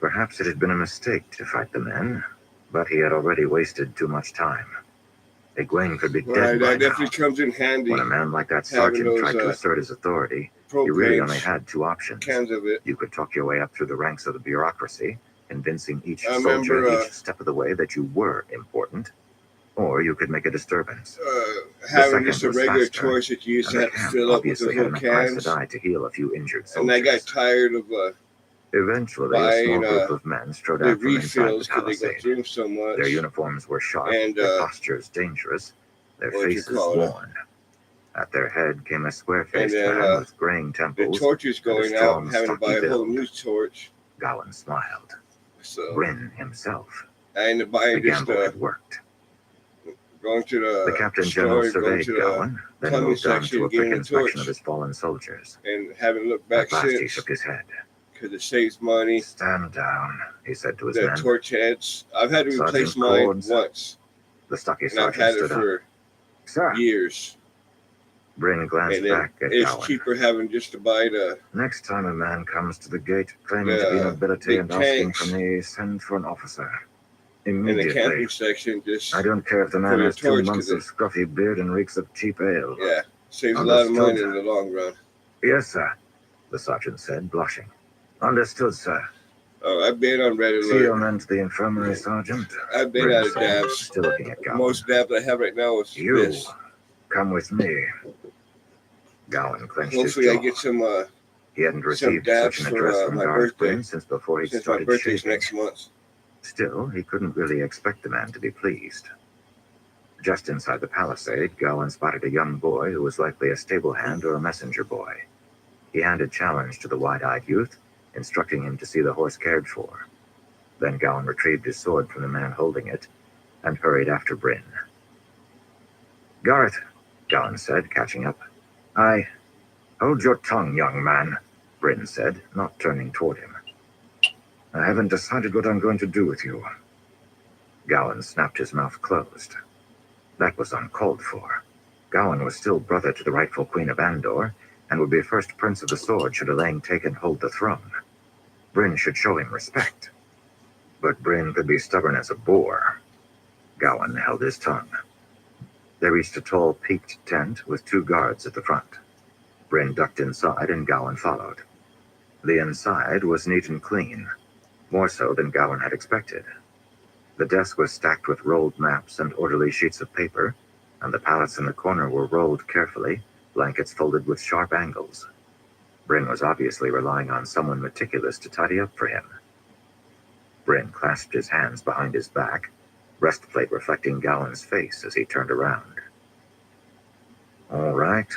Perhaps it had been a mistake to fight the men, but he had already wasted too much time. Egwene could be dead Right, by that now. definitely comes in handy. When a man like that having sergeant those, tried to assert his authority, you really only propane had two options. cans of it. You could talk your way up through the ranks of the bureaucracy, convincing each I soldier remember, each step of the way that you were important, or you could make a disturbance. having just a second was regular faster, torch that you used And to the have to camp fill up with obviously those had little enough Aes cans. Sedai to heal a few injured And soldiers. I got tired of Eventually, a buying small group of men strode the out from inside the refills because they go palisade. through them so much. Their uniforms were sharp, And, their postures dangerous, their what you faces call it? worn. At their head came a And square-faced then man with graying the temples. torches going out strong, and having to buy stocky a whole build. new torch. Gowan smiled. So Bryn himself. I ended up The buying just gamble had worked. going to The the Captain store General and going surveyed to the Gowan, then plumbing moved on section to a and getting quick a inspection torch. of his fallen soldiers. And haven't looked back At last he since shook his head. because it saves money. "Stand down," he said to his The men. torch heads. I've had to replace Sergeant mine Cords. once, The stocky and I've sergeant had it stood up. for "Sir." years. Bryn glanced And then back at it's Gowan. cheaper having just to buy the "Next time a man comes to the gate claiming to be nobility big and asking tanks for me, send for an officer. in the Immediately. camping section. Just I don't care if the man your has 2 torch, months 'cause of scruffy beard and reeks of cheap ale." yeah, saves a lot of money Understood. in the long run. "Yes, sir," the sergeant said, blushing. "Understood, sir. Oh, I've been on Red See your Alert. men to the infirmary, Sergeant." I've been Bryn out of said, dabs. still looking at The Gowan. most dabs I have right now is "You this. come with me." Gowan clenched Hopefully, his I jaw. get some He hadn't received dabs such an for, address from my Guard birthday. Bryn since before he'd since my started birthday's shaving. next month. Still, he couldn't really expect the man to be pleased. Just inside the palisade, Gowan spotted a young boy who was likely a stable hand or a messenger boy. He handed challenge to the wide-eyed youth, instructing him to see the horse cared for. Then Gowan retrieved his sword from the man holding it and hurried after Bryn. Gareth, Gowan said, catching up. Hold your tongue, young man, Bryn said, not turning toward him. I haven't decided what I'm going to do with you. Gowan snapped his mouth closed. That was uncalled for. Gowan was still brother to the rightful Queen of Andor, and would be first Prince of the Sword should Elaine take and hold the throne. Bryn should show him respect. But Bryn could be stubborn as a boar. Gowan held his tongue. They reached a tall, peaked tent with 2 guards at the front. Bryn ducked inside and Gowan followed. The inside was neat and clean, more so than Gowan had expected. The desk was stacked with rolled maps and orderly sheets of paper, and the pallets in the corner were rolled carefully, blankets folded with sharp angles. Bryn was obviously relying on someone meticulous to tidy up for him. Bryn clasped his hands behind his back, breastplate reflecting Gowan's face as he turned around. All right.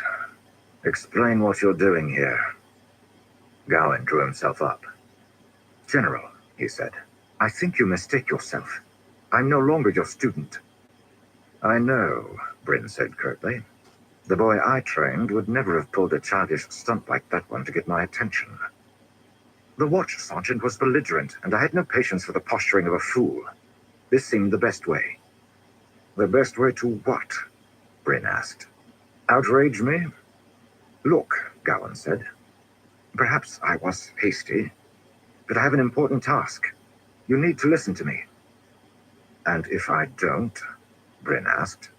Explain what you're doing here. Gowan drew himself up. General, he said, I think you mistake yourself. I'm no longer your student. I know, Bryn said curtly. The boy I trained would never have pulled a childish stunt like that one to get my attention. The watch sergeant was belligerent, and I had no patience for the posturing of a fool. This seemed the best way. The best way to what? Bryn asked. Outrage me? Look, Gowan said. Perhaps I was hasty, but I have an important task. You need to listen to me. And if I don't? Bryn asked.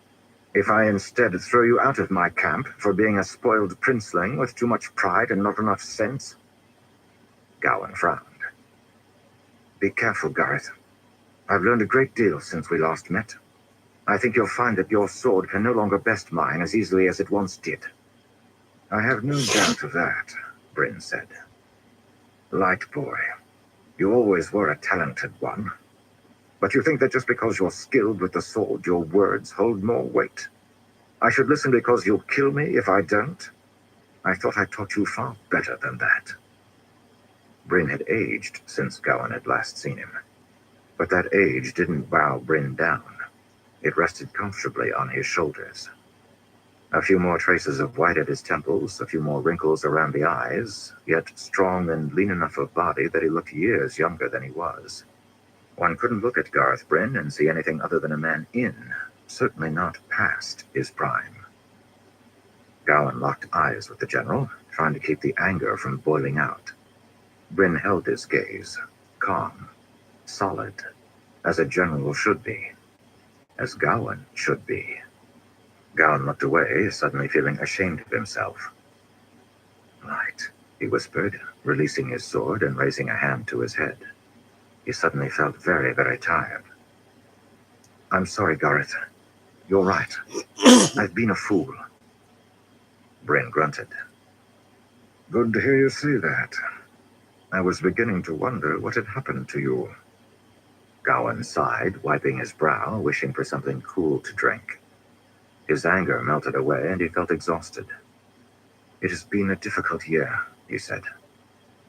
If I instead throw you out of my camp for being a spoiled princeling with too much pride and not enough sense? Gowan frowned. Be careful, Gareth. I've learned a great deal since we last met. I think you'll find that your sword can no longer best mine as easily as it once did. I have no doubt of that, Bryn said. Light boy, you always were a talented one. But you think that just because you're skilled with the sword, your words hold more weight. I should listen because you'll kill me if I don't? I thought I taught you far better than that. Bryn had aged since Gowan had last seen him. But that age didn't bow Bryn down. It rested comfortably on his shoulders. A few more traces of white at his temples, a few more wrinkles around the eyes, yet strong and lean enough of body that he looked years younger than he was. One couldn't look at Garth Bryn and see anything other than a man in, certainly not past, his prime. Gowan locked eyes with the general, trying to keep the anger from boiling out. Bryn held his gaze, calm, solid, as a general should be, as Gowan should be. Gowan looked away, suddenly feeling ashamed of himself. Right, he whispered, releasing his sword and raising a hand to his head. He suddenly felt very, very tired. I'm sorry, Gareth. You're right. I've been a fool. Bryn grunted. Good to hear you say that. I was beginning to wonder what had happened to you. Gowan sighed, wiping his brow, wishing for something cool to drink. His anger melted away, and he felt exhausted. It has been a difficult year, he said,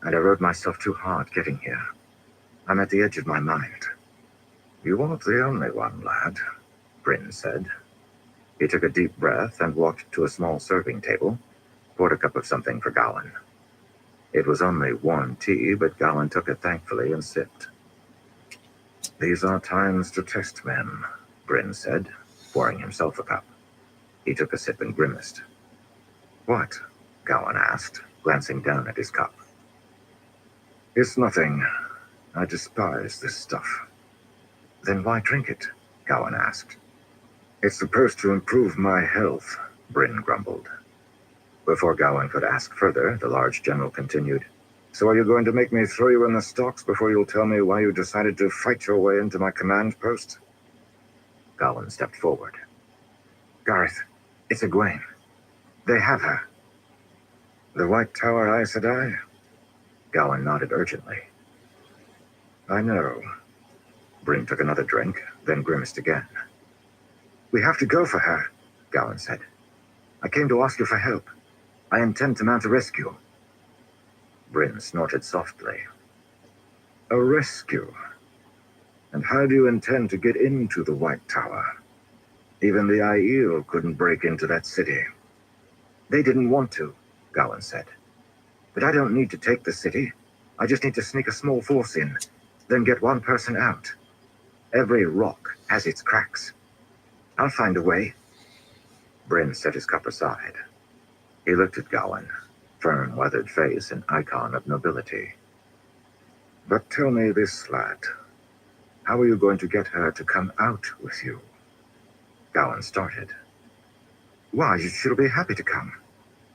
and I rode myself too hard getting here. I'm at the edge of my mind. You aren't the only one, lad, Bryn said. He took a deep breath and walked to a small serving table, poured a cup of something for Gowan. It was only warm tea, but Gowan took it thankfully and sipped. These are times to test men, Bryn said, pouring himself a cup. He took a sip and grimaced. What? Gowan asked, glancing down at his cup. It's nothing. I despise this stuff. Then why drink it? Gowan asked. It's supposed to improve my health, Bryn grumbled. Before Gowan could ask further, the large general continued. So are you going to make me throw you in the stocks before you'll tell me why you decided to fight your way into my command post? Gowan stepped forward. Gareth, it's Egwene. They have her. The White Tower Aes Sedai? Gowan nodded urgently. I know. Bryn took another drink, then grimaced again. We have to go for her, Gowan said. I came to ask you for help. I intend to mount a rescue. Bryn snorted softly. A rescue? And how do you intend to get into the White Tower? Even the Aiel couldn't break into that city. They didn't want to, Gowan said. But I don't need to take the city. I just need to sneak a small force in, then get one person out. Every rock has its cracks. I'll find a way. Bryn set his cup aside. He looked at Gowan, firm, weathered face, an icon of nobility. But tell me this, lad. How are you going to get her to come out with you? Gowan started. Why, she'll be happy to come.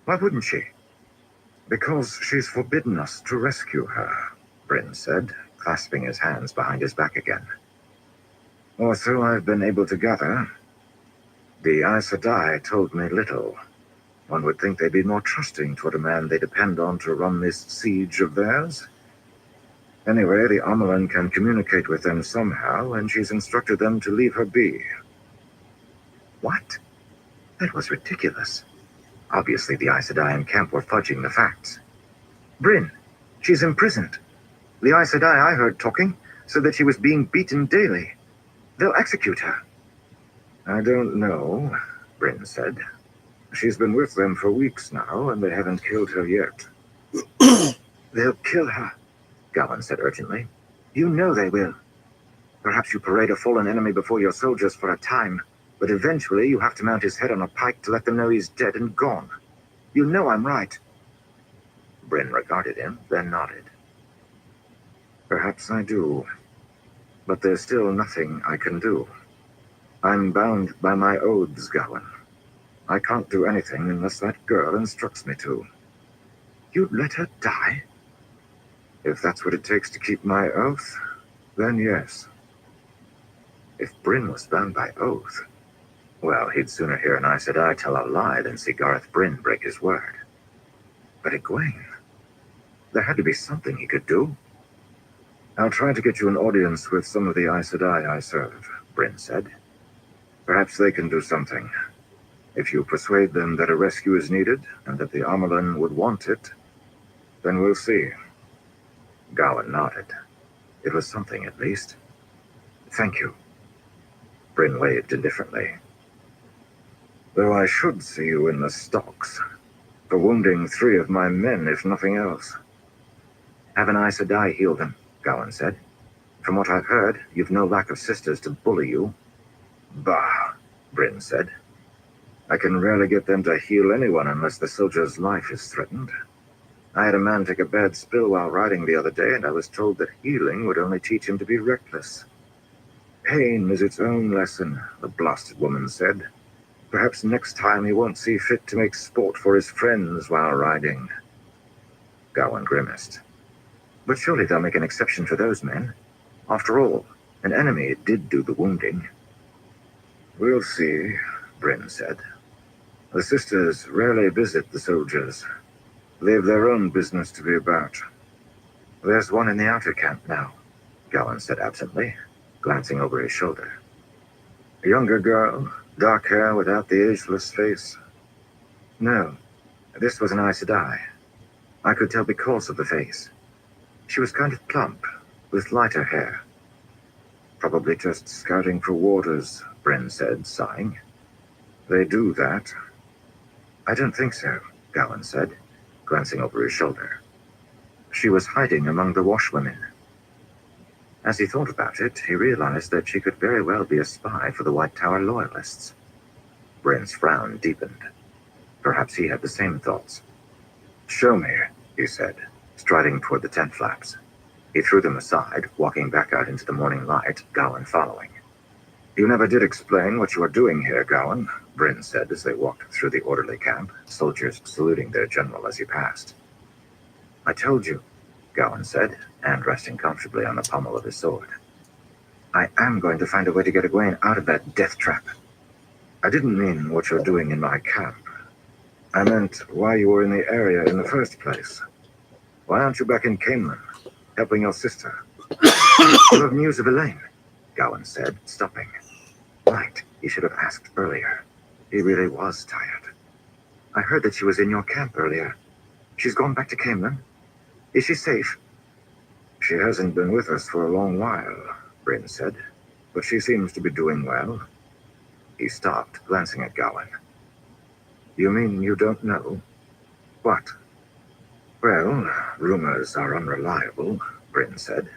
Why wouldn't she? Because she's forbidden us to rescue her, Bryn said, clasping his hands behind his back again. Or so I've been able to gather. The Aes Sedai told me little. One would think they'd be more trusting toward a man they depend on to run this siege of theirs. Anyway, the Amelin can communicate with them somehow, and she's instructed them to leave her be. What? That was ridiculous. Obviously, the Aes Sedai in camp were fudging the facts. Bryn, she's imprisoned. The Aes Sedai I heard talking said that she was being beaten daily. They'll execute her. I don't know, Bryn said. She's been with them for weeks now, and they haven't killed her yet. They'll kill her, Gowan said urgently. You know they will. Perhaps you parade a fallen enemy before your soldiers for a time, but eventually you have to mount his head on a pike to let them know he's dead and gone. You know I'm right. Bryn regarded him, then nodded. Perhaps I do, but there's still nothing I can do. I'm bound by my oaths, Gowan. I can't do anything unless that girl instructs me to. You'd let her die? If that's what it takes to keep my oath, then yes. If Bryn was bound by oath, well, he'd sooner hear an Aes Sedai tell a lie than see Gareth Bryn break his word. But Egwene, there had to be something he could do. I'll try to get you an audience with some of the Aes Sedai I serve, Bryn said. Perhaps they can do something. If you persuade them that a rescue is needed and that the Amelin would want it, then we'll see. Gowan nodded. It was something, at least. Thank you. Bryn waved indifferently. Though I should see you in the stocks, for wounding 3 of my men, if nothing else. Have an Aes Sedai heal them, Gowan said. From what I've heard, you've no lack of sisters to bully you. Bah, Bryn said. I can rarely get them to heal anyone unless the soldier's life is threatened. I had a man take a bad spill while riding the other day, and I was told that healing would only teach him to be reckless. Pain is its own lesson, the blasted woman said. Perhaps next time he won't see fit to make sport for his friends while riding. Gowan grimaced. But surely they'll make an exception for those men. After all, an enemy did do the wounding. We'll see, Bryn said. The sisters rarely visit the soldiers. They've their own business to be about. There's one in the outer camp now, Gowan said absently, glancing over his shoulder. A younger girl, dark hair without the ageless face. No, this was an Aes Sedai. I could tell because of the face. She was kind of plump, with lighter hair. Probably just scouting for warders, Bryn said, sighing. They do that. I don't think so, Gowan said, glancing over his shoulder. She was hiding among the washwomen. As he thought about it, he realized that she could very well be a spy for the White Tower loyalists. Bryn's frown deepened. Perhaps he had the same thoughts. Show me, he said, striding toward the tent flaps. He threw them aside, walking back out into the morning light, Gowan following. You never did explain what you are doing here, Gowan, Bryn said as they walked through the orderly camp, soldiers saluting their general as he passed. I told you, Gowan said, and resting comfortably on the pommel of his sword. I am going to find a way to get Egwene out of that death trap. I didn't mean what you're doing in my camp. I meant why you were in the area in the first place. Why aren't you back in Camelin, helping your sister? You have news of Elaine, Gowan said, stopping. Right, he should have asked earlier. He really was tired. I heard that she was in your camp earlier. She's gone back to Camelin? Is she safe? She hasn't been with us for a long while, Bryn said, but she seems to be doing well. He stopped, glancing at Gowan. You mean you don't know? What? Well, rumors are unreliable, Bryn said.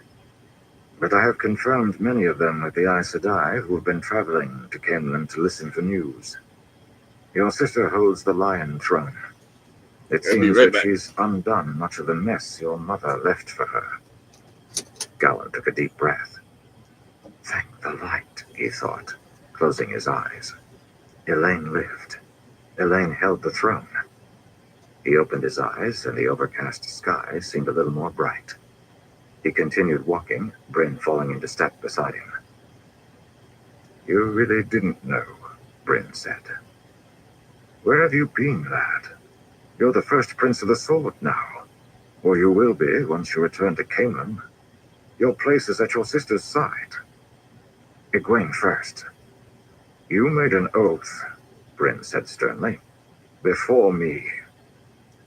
But I have confirmed many of them with the Aes Sedai who have been traveling to Camelin to listen for news. Your sister holds the Lion Throne. It I'll be seems right that back. she's undone much of the mess your mother left for her. Gowan took a deep breath. Thank the light, he thought, closing his eyes. Elaine lived. Elaine held the throne. He opened his eyes, and the overcast sky seemed a little more bright. He continued walking, Bryn falling into step beside him. You really didn't know, Bryn said. Where have you been, lad? You're the first Prince of the Sword now. Or you will be once you return to Camelin. Your place is at your sister's side. Egwene first. You made an oath, Bryn said sternly. Before me.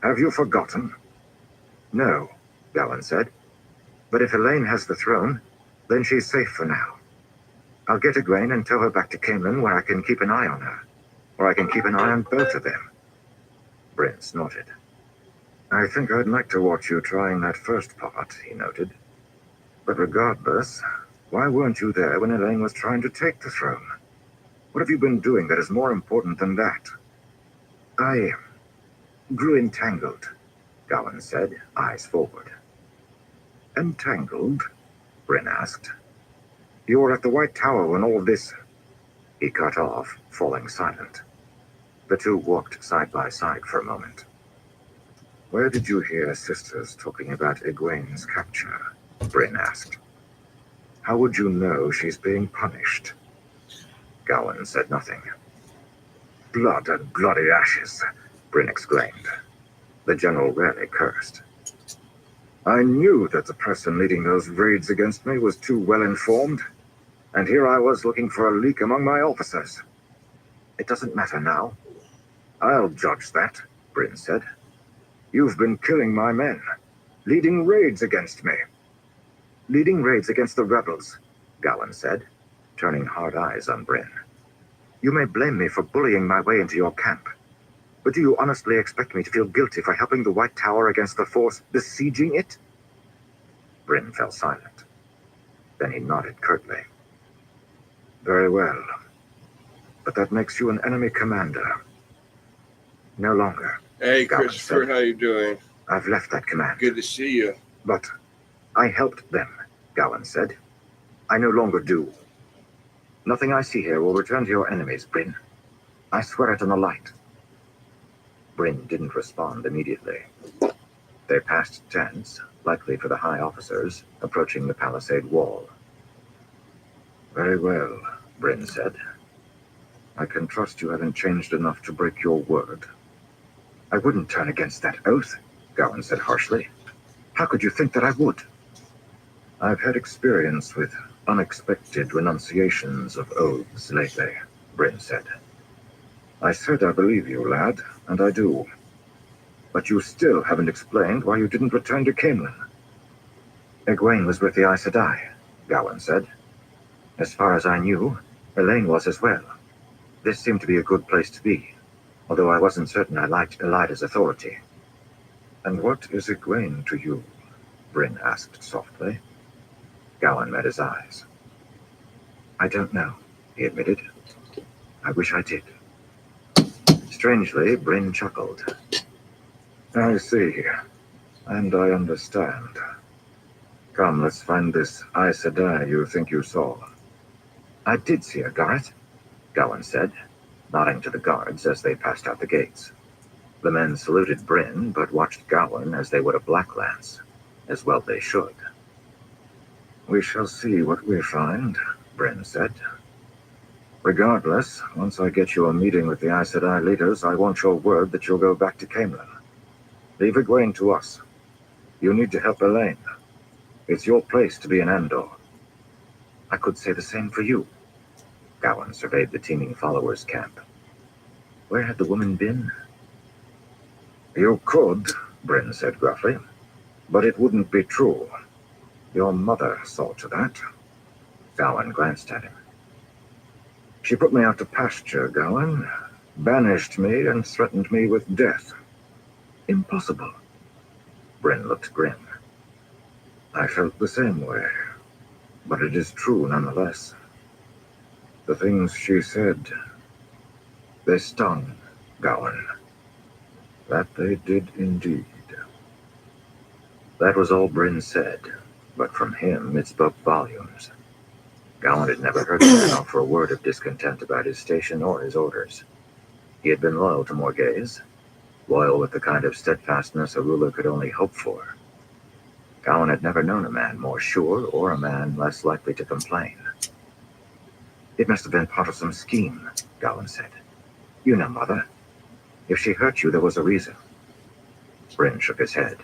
Have you forgotten? No, Gowan said. But if Elaine has the throne, then she's safe for now. I'll get Egwene and tow her back to Camelin where I can keep an eye on her. Or I can keep an eye on both of them. Bryn snorted. I think I'd like to watch you trying that first part, he noted. But regardless, why weren't you there when Elaine was trying to take the throne? What have you been doing that is more important than that? I grew entangled, Gowan said, eyes forward. Entangled? Bryn asked. You were at the White Tower when all of this... He cut off, falling silent. The two walked side by side for a moment. Where did you hear sisters talking about Egwene's capture? Bryn asked. How would you know she's being punished? Gowan said nothing. Blood and bloody ashes, Bryn exclaimed. The general rarely cursed. I knew that the person leading those raids against me was too well informed, and here I was looking for a leak among my officers. It doesn't matter now. I'll judge that, Bryn said. You've been killing my men, leading raids against me. Leading raids against the rebels, Gowan said, turning hard eyes on Bryn. You may blame me for bullying my way into your camp, but do you honestly expect me to feel guilty for helping the White Tower against the force besieging it? Bryn fell silent. Then he nodded curtly. Very well. But that makes you an enemy commander. No longer. Hey, Gowan Christopher, said. how you doing? I've left that command. Good to see you. But I helped them, Gowan said. I no longer do. Nothing I see here will return to your enemies, Bryn. I swear it on the light. Bryn didn't respond immediately. They passed tents, likely for the high officers, approaching the palisade wall. Very well, Bryn said. I can trust you haven't changed enough to break your word. I wouldn't turn against that oath, Gowan said harshly. How could you think that I would? I've had experience with unexpected renunciations of oaths lately, Bryn said. I said I believe you, lad, and I do. But you still haven't explained why you didn't return to Camelin. Egwene was with the Aes Sedai, Gowan said. As far as I knew, Elaine was as well. This seemed to be a good place to be, although I wasn't certain I liked Elida's authority. And what is Egwene to you? Bryn asked softly. Gowan met his eyes. I don't know, he admitted. I wish I did. Strangely, Bryn chuckled. I see, and I understand. Come, let's find this Aes Sedai you think you saw. I did see her, Garrett, Gowan said, nodding to the guards as they passed out the gates. The men saluted Bryn, but watched Gowan as they would a black lance. As well they should. We shall see what we find, Bryn said. Regardless, once I get you a meeting with the Aes Sedai leaders, I want your word that you'll go back to Camelin. Leave Egwene to us. You need to help Elaine. It's your place to be an Andor. I could say the same for you. Gowan surveyed the teeming followers' camp. Where had the woman been? You could, Bryn said gruffly. But it wouldn't be true. Your mother saw to that. Gowan glanced at him. She put me out to pasture, Gowan, banished me and threatened me with death. Impossible. Bryn looked grim. I felt the same way, but it is true nonetheless. The things she said, they stung, Gowan. That they did indeed. That was all Bryn said, but from him it spoke volumes. Gowan had never heard the man offer a word of discontent about his station or his orders. He had been loyal to Morghese, loyal with the kind of steadfastness a ruler could only hope for. Gowan had never known a man more sure or a man less likely to complain. It must have been part of some scheme, Gowan said. You know, Mother. If she hurt you, there was a reason. Bryn shook his head.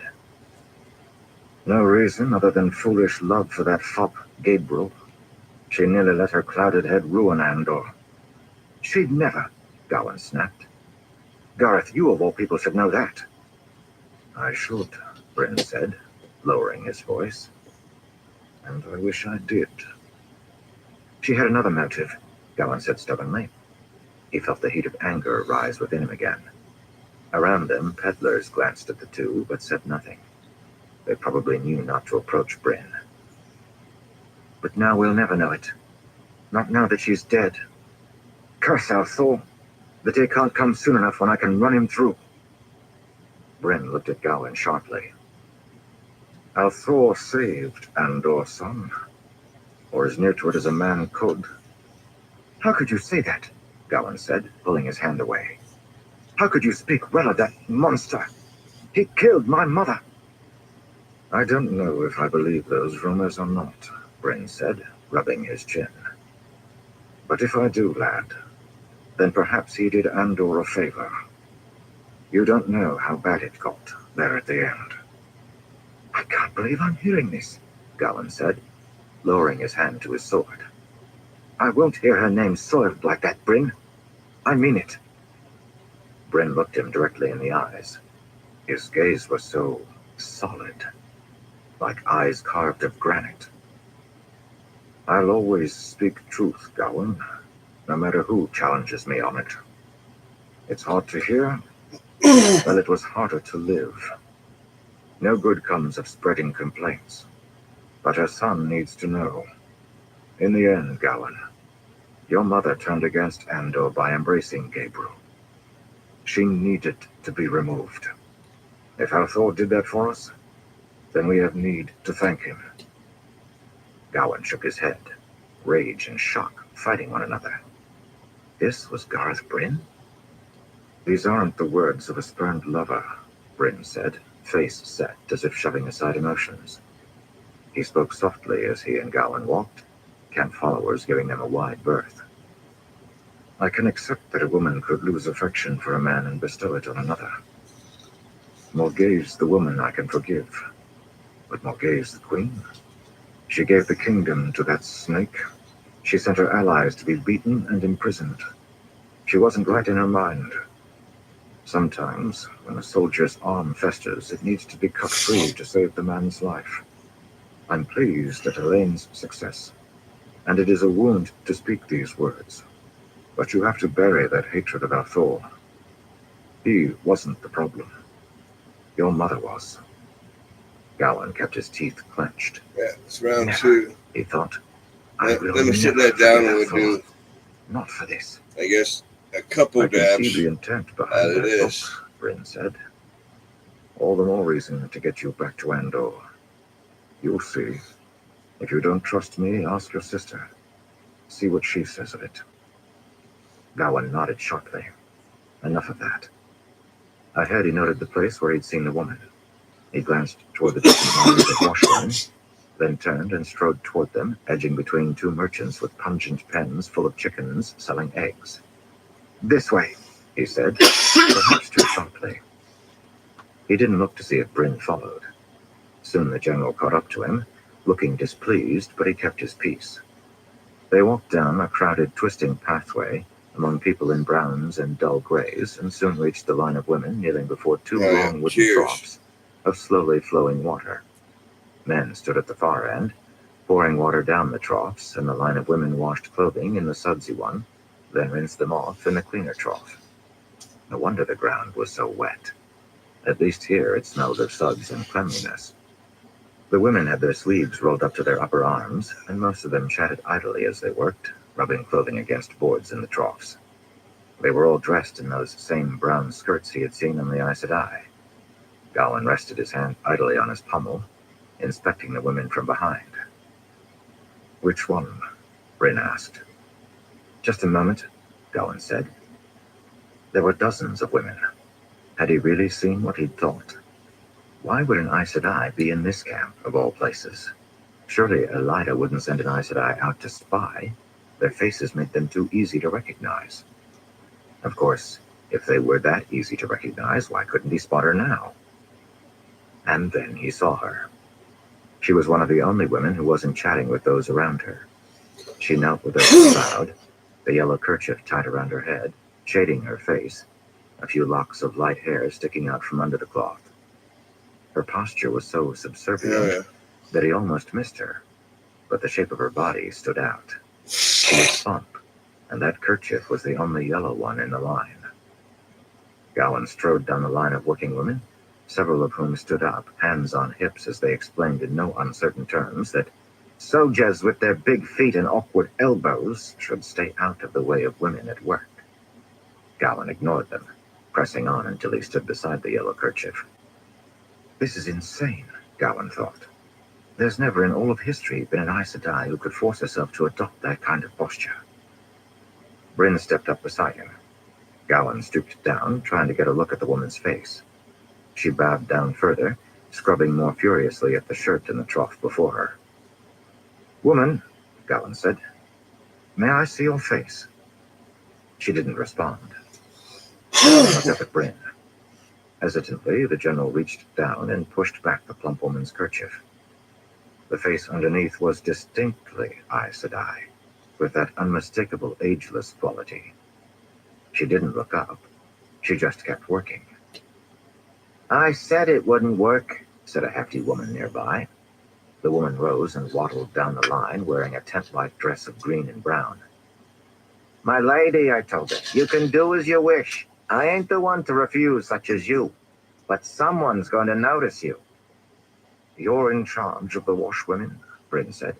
No reason other than foolish love for that fop, Gabriel. She nearly let her clouded head ruin Andor. She'd never, Gowan snapped. Gareth, you of all people should know that. I should, Bryn said, lowering his voice. And I wish I did. She had another motive, Gowan said stubbornly. He felt the heat of anger rise within him again. Around them, peddlers glanced at the two, but said nothing. They probably knew not to approach Bryn. But now we'll never know it. Not now that she's dead. Curse our Thor. The day can't come soon enough when I can run him through. Bryn looked at Gowan sharply. Our Thor saved Andor, son. Or as near to it as a man could. How could you say that? Gowan said, pulling his hand away. How could you speak well of that monster? He killed my mother. I don't know if I believe those rumors or not, Bryn said, rubbing his chin. But if I do, lad, then perhaps he did Andor a favor. You don't know how bad it got there at the end. I can't believe I'm hearing this, Gowan said, lowering his hand to his sword. I won't hear her name soiled like that, Bryn. I mean it. Bryn looked him directly in the eyes. His gaze was so solid, like eyes carved of granite. I'll always speak truth, Gowan, no matter who challenges me on it. It's hard to hear. Well, it was harder to live. No good comes of spreading complaints. But her son needs to know. In the end, Gowan, your mother turned against Andor by embracing Gabriel. She needed to be removed. If our Thor did that for us, then we have need to thank him. Gowan shook his head, rage and shock fighting one another. This was Gareth Bryn? These aren't the words of a spurned lover, Bryn said, face set as if shoving aside emotions. He spoke softly as he and Gowan walked, camp followers giving them a wide berth. I can accept that a woman could lose affection for a man and bestow it on another. Morghese, the woman, I can forgive. But Morghese, the queen? She gave the kingdom to that snake. She sent her allies to be beaten and imprisoned. She wasn't right in her mind. Sometimes, when a soldier's arm festers, it needs to be cut free to save the man's life. I'm pleased at Elaine's success, and it is a wound to speak these words. But you have to bury that hatred of our Thor. He wasn't the problem. Your mother was. Gowan kept his teeth clenched. Yeah, it's round Never, two. he thought. Let me sit that down and we'll do, Not for this. I guess, a couple I can dabs. see the intent behind As it that is. book, Bryn said. All the more reason to get you back to Andor. You'll see. If you don't trust me, ask your sister. See what she says of it. Gowan nodded sharply. Enough of that. Ahead, he noted the place where he'd seen the woman. He glanced toward the distant lines of washrooms, then turned and strode toward them, edging between two merchants with pungent pens full of chickens selling eggs. This way, he said, perhaps too sharply. He didn't look to see if Bryn followed. Soon the general caught up to him, looking displeased, but he kept his peace. They walked down a crowded, twisting pathway among people in browns and dull grays, and soon reached the line of women kneeling before two long wooden troughs. of slowly flowing water. Men stood at the far end, pouring water down the troughs, and the line of women washed clothing in the sudsy one, then rinsed them off in the cleaner trough. No wonder the ground was so wet. At least here it smelled of suds and cleanliness. The women had their sleeves rolled up to their upper arms, and most of them chatted idly as they worked, rubbing clothing against boards in the troughs. They were all dressed in those same brown skirts he had seen on the Aes Sedai. Gowan rested his hand idly on his pommel, inspecting the women from behind. "Which one?" Bryn asked. "Just a moment," Gowan said. There were dozens of women. Had he really seen what he'd thought? Why would an Aes Sedai be in this camp, of all places? Surely Elida wouldn't send an Aes Sedai out to spy. Their faces made them too easy to recognize. Of course, if they were that easy to recognize, why couldn't he spot her now? And then he saw her. She was one of the only women who wasn't chatting with those around her. She knelt with her head bowed, the yellow kerchief tied around her head, shading her face, a few locks of light hair sticking out from under the cloth. Her posture was so subservient that he almost missed her, but the shape of her body stood out. She was plump, and that kerchief was the only yellow one in the line. Gowan strode down the line of working women, several of whom stood up, hands on hips, as they explained in no uncertain terms that soldiers with their big feet and awkward elbows should stay out of the way of women at work. Gowan ignored them, pressing on until he stood beside the yellow kerchief. This is insane, Gowan thought. There's never in all of history been an Aes Sedai who could force herself to adopt that kind of posture. Bryn stepped up beside him. Gowan stooped down, trying to get a look at the woman's face. She bowed down further, scrubbing more furiously at the shirt in the trough before her. "Woman," Gowan said, "may I see your face?" She didn't respond. Gowan looked up at Bryn. Hesitantly, the general reached down and pushed back the plump woman's kerchief. The face underneath was distinctly Aes Sedai, with that unmistakable ageless quality. She didn't look up. She just kept working. "I said it wouldn't work," said a hefty woman nearby. The woman rose and waddled down the line, wearing a tent-like dress of green and brown. "My lady," I told her, "you can do as you wish. I ain't the one to refuse such as you. But someone's going to notice you." "You're in charge of the washwomen," Bryn said.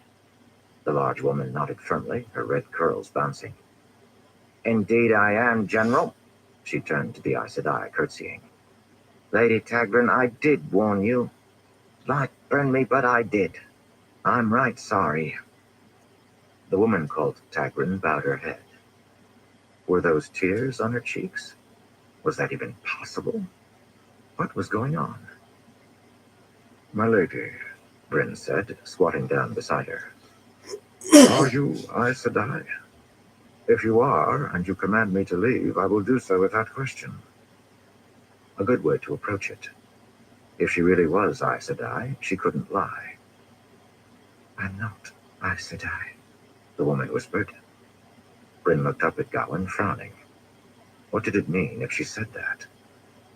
The large woman nodded firmly, her red curls bouncing. "Indeed I am, General." She turned to the Aes Sedai, curtsying. "Lady Tagrin, I did warn you. Light burn me, but I did. I'm right sorry." The woman called Tagrin bowed her head. Were those tears on her cheeks? Was that even possible? What was going on? "My lady," Bryn said, squatting down beside her. "Are you Aes Sedai? If you are, and you command me to leave, I will do so without question." A good way to approach it. If she really was Aes Sedai, she couldn't lie. "I'm not Aes Sedai," the woman whispered. Bryn looked up at Gowan, frowning. What did it mean if she said that?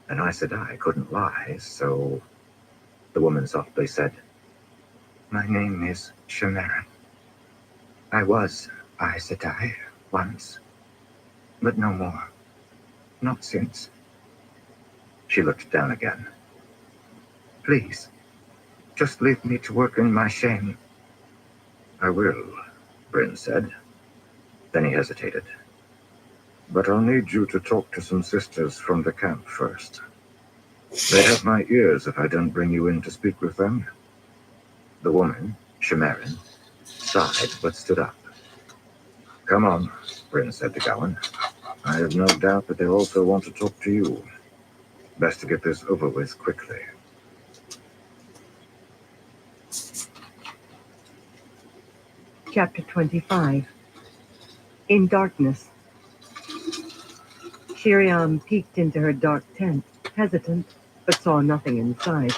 An Aes Sedai couldn't lie, so... The woman softly said, "My name is Shemarin. I was Aes Sedai once, but no more. Not since." She looked down again. "Please, just leave me to work in my shame." "I will," Bryn said. Then he hesitated. "But I'll need you to talk to some sisters from the camp first. They'd have my ears if I don't bring you in to speak with them." The woman, Shemarin, sighed but stood up. "Come on," Bryn said to Gowan. "I have no doubt that they also want to talk to you. Best to get this over with quickly." Chapter 25. In darkness. Shiriam peeked into her dark tent, hesitant, but saw nothing inside.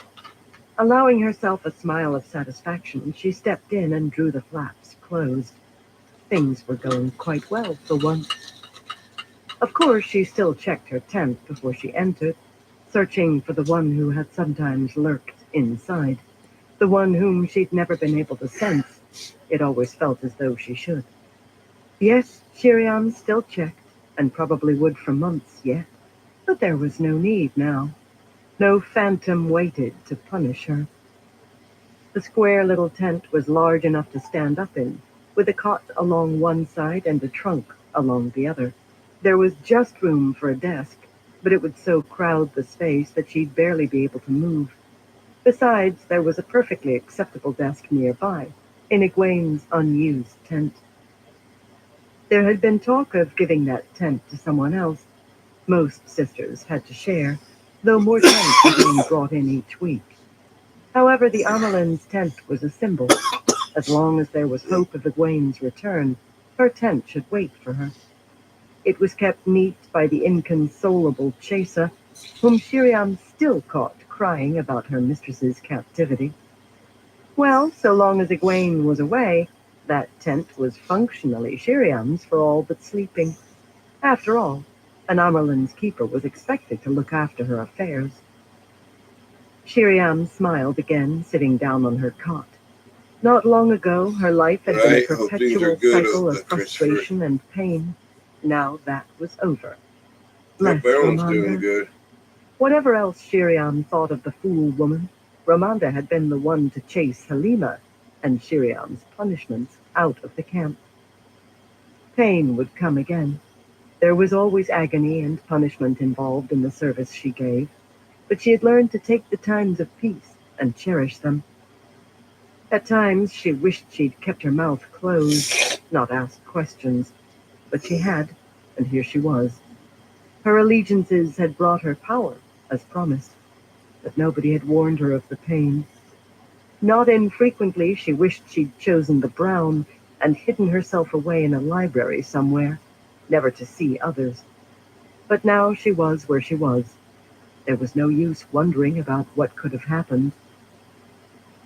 Allowing herself a smile of satisfaction, she stepped in and drew the flaps closed. Things were going quite well for once. Of course, she still checked her tent before she entered, searching for the one who had sometimes lurked inside, the one whom she'd never been able to sense. It always felt as though she should. Yes, Shiriam still checked, and probably would for months yet, but there was no need now. No phantom waited to punish her. The square little tent was large enough to stand up in, with a cot along one side and a trunk along the other. There was just room for a desk, but it would so crowd the space that she'd barely be able to move. Besides, there was a perfectly acceptable desk nearby, in Egwene's unused tent. There had been talk of giving that tent to someone else. Most sisters had to share, though more tents were being brought in each week. However, the Amelin's tent was a symbol. As long as there was hope of Egwene's return, her tent should wait for her. It was kept neat by the inconsolable Chaser, whom Shiriam still caught crying about her mistress's captivity. Well, so long as Egwene was away, that tent was functionally Shiriam's for all but sleeping. After all, an Amerlin's keeper was expected to look after her affairs. Shiriam smiled again, sitting down on her cot. Not long ago, her life had been a Right. Hope things are perpetual good, cycle of Christopher. frustration and pain. Now that was over. Hope Bless everyone's doing Romanda. good. Whatever else Shiriam thought of the fool woman, Romanda had been the one to chase Halima and Shiriam's punishments out of the camp. Pain would come again. There was always agony and punishment involved in the service she gave, but she had learned to take the times of peace and cherish them. At times she wished she'd kept her mouth closed, not asked questions, but she had, and here she was. Her allegiances had brought her power, as promised, but nobody had warned her of the pain. Not infrequently she wished she'd chosen the brown and hidden herself away in a library somewhere, never to see others. But now she was where she was. There was no use wondering about what could have happened.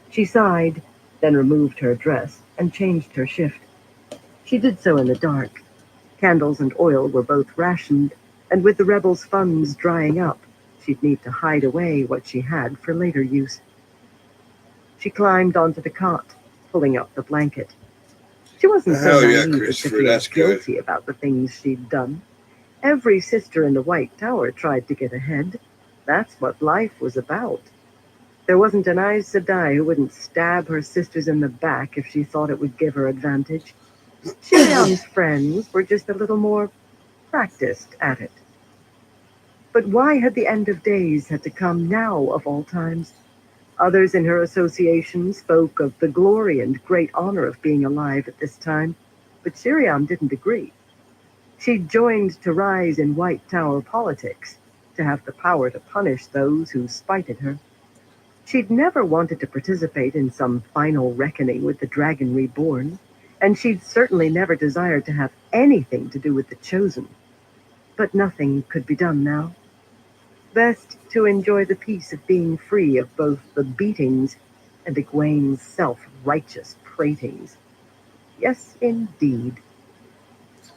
She sighed, then removed her dress and changed her shift. She did so in the dark. Candles and oil were both rationed, and with the rebels' funds drying up, she'd need to hide away what she had for later use. She climbed onto the cot, pulling up the blanket. She wasn't so Hell yeah, naive as to Christopher. feel That's good. guilty about the things she'd done. Every sister in the White Tower tried to get ahead. That's what life was about. There wasn't an Aes Sedai who wouldn't stab her sisters in the back if she thought it would give her advantage. Shiriam's friends were just a little more practiced at it. But why had the end of days had to come now of all times? Others in her association spoke of the glory and great honor of being alive at this time, but Shiriam didn't agree. She'd joined to rise in White Tower politics, to have the power to punish those who spited her. She'd never wanted to participate in some final reckoning with the Dragon Reborn, and she'd certainly never desired to have anything to do with the Chosen. But nothing could be done now. Best to enjoy the peace of being free of both the beatings and Egwene's self-righteous pratings. Yes, indeed.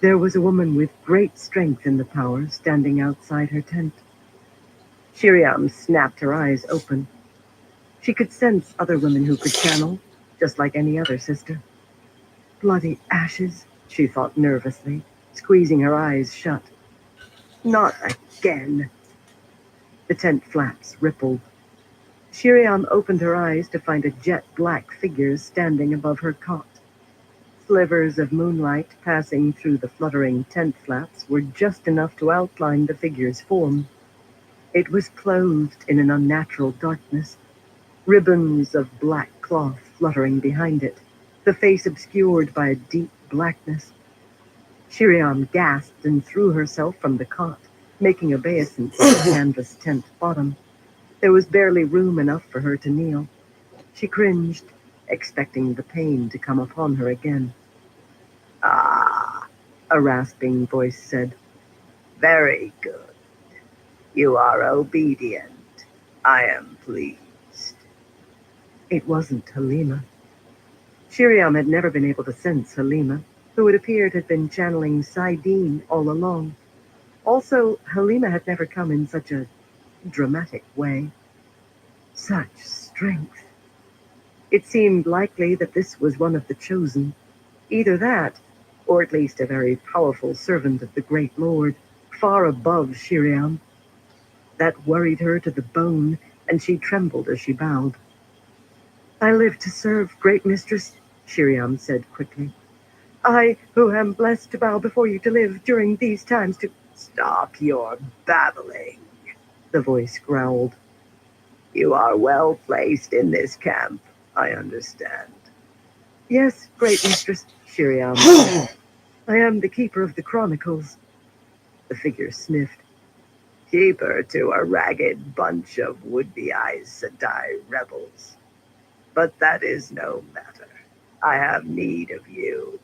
There was a woman with great strength in the power standing outside her tent. Shiriam snapped her eyes open. She could sense other women who could channel, just like any other sister. Bloody ashes, she thought nervously, squeezing her eyes shut. Not again. The tent flaps rippled. Shiriam opened her eyes to find a jet-black figure standing above her cot. Slivers of moonlight passing through the fluttering tent flaps were just enough to outline the figure's form. It was clothed in an unnatural darkness, ribbons of black cloth fluttering behind it, the face obscured by a deep blackness. Shiriam gasped and threw herself from the cot, making obeisance at the canvas tent bottom. There was barely room enough for her to kneel. She cringed, expecting the pain to come upon her again. "Ah," a rasping voice said. "Very good. You are obedient. I am pleased." It wasn't Halima. Shiriam had never been able to sense Halima, who it appeared had been channeling Saidin all along. Also, Halima had never come in such a dramatic way. Such strength. It seemed likely that this was one of the chosen. Either that, or at least a very powerful servant of the Great Lord, far above Shiriam. That worried her to the bone, and she trembled as she bowed. I live to serve, great mistress, Shiriam said quickly. I, who am blessed to bow before you to live during these times to... Stop your babbling, the voice growled. You are well placed in this camp, I understand. Yes, great mistress, Shiriam said. I am the keeper of the chronicles. The figure sniffed. Keeper to a ragged bunch of would-be Aes Sedai rebels. But that is no matter. I have need of you.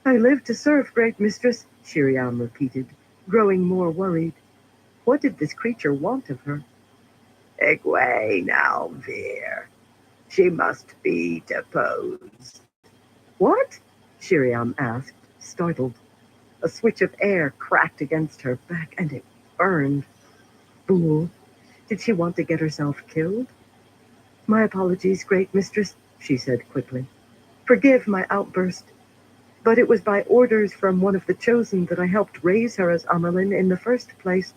I live to serve, great mistress, Shiriam repeated, growing more worried. What did this creature want of her? Egwene Alvear. She must be deposed. What? Shiriam asked, startled. A switch of air cracked against her back, and it burned. Fool. Did she want to get herself killed? My apologies, great mistress, she said quickly. Forgive my outburst, but it was by orders from one of the chosen that I helped raise her as Amelin in the first place.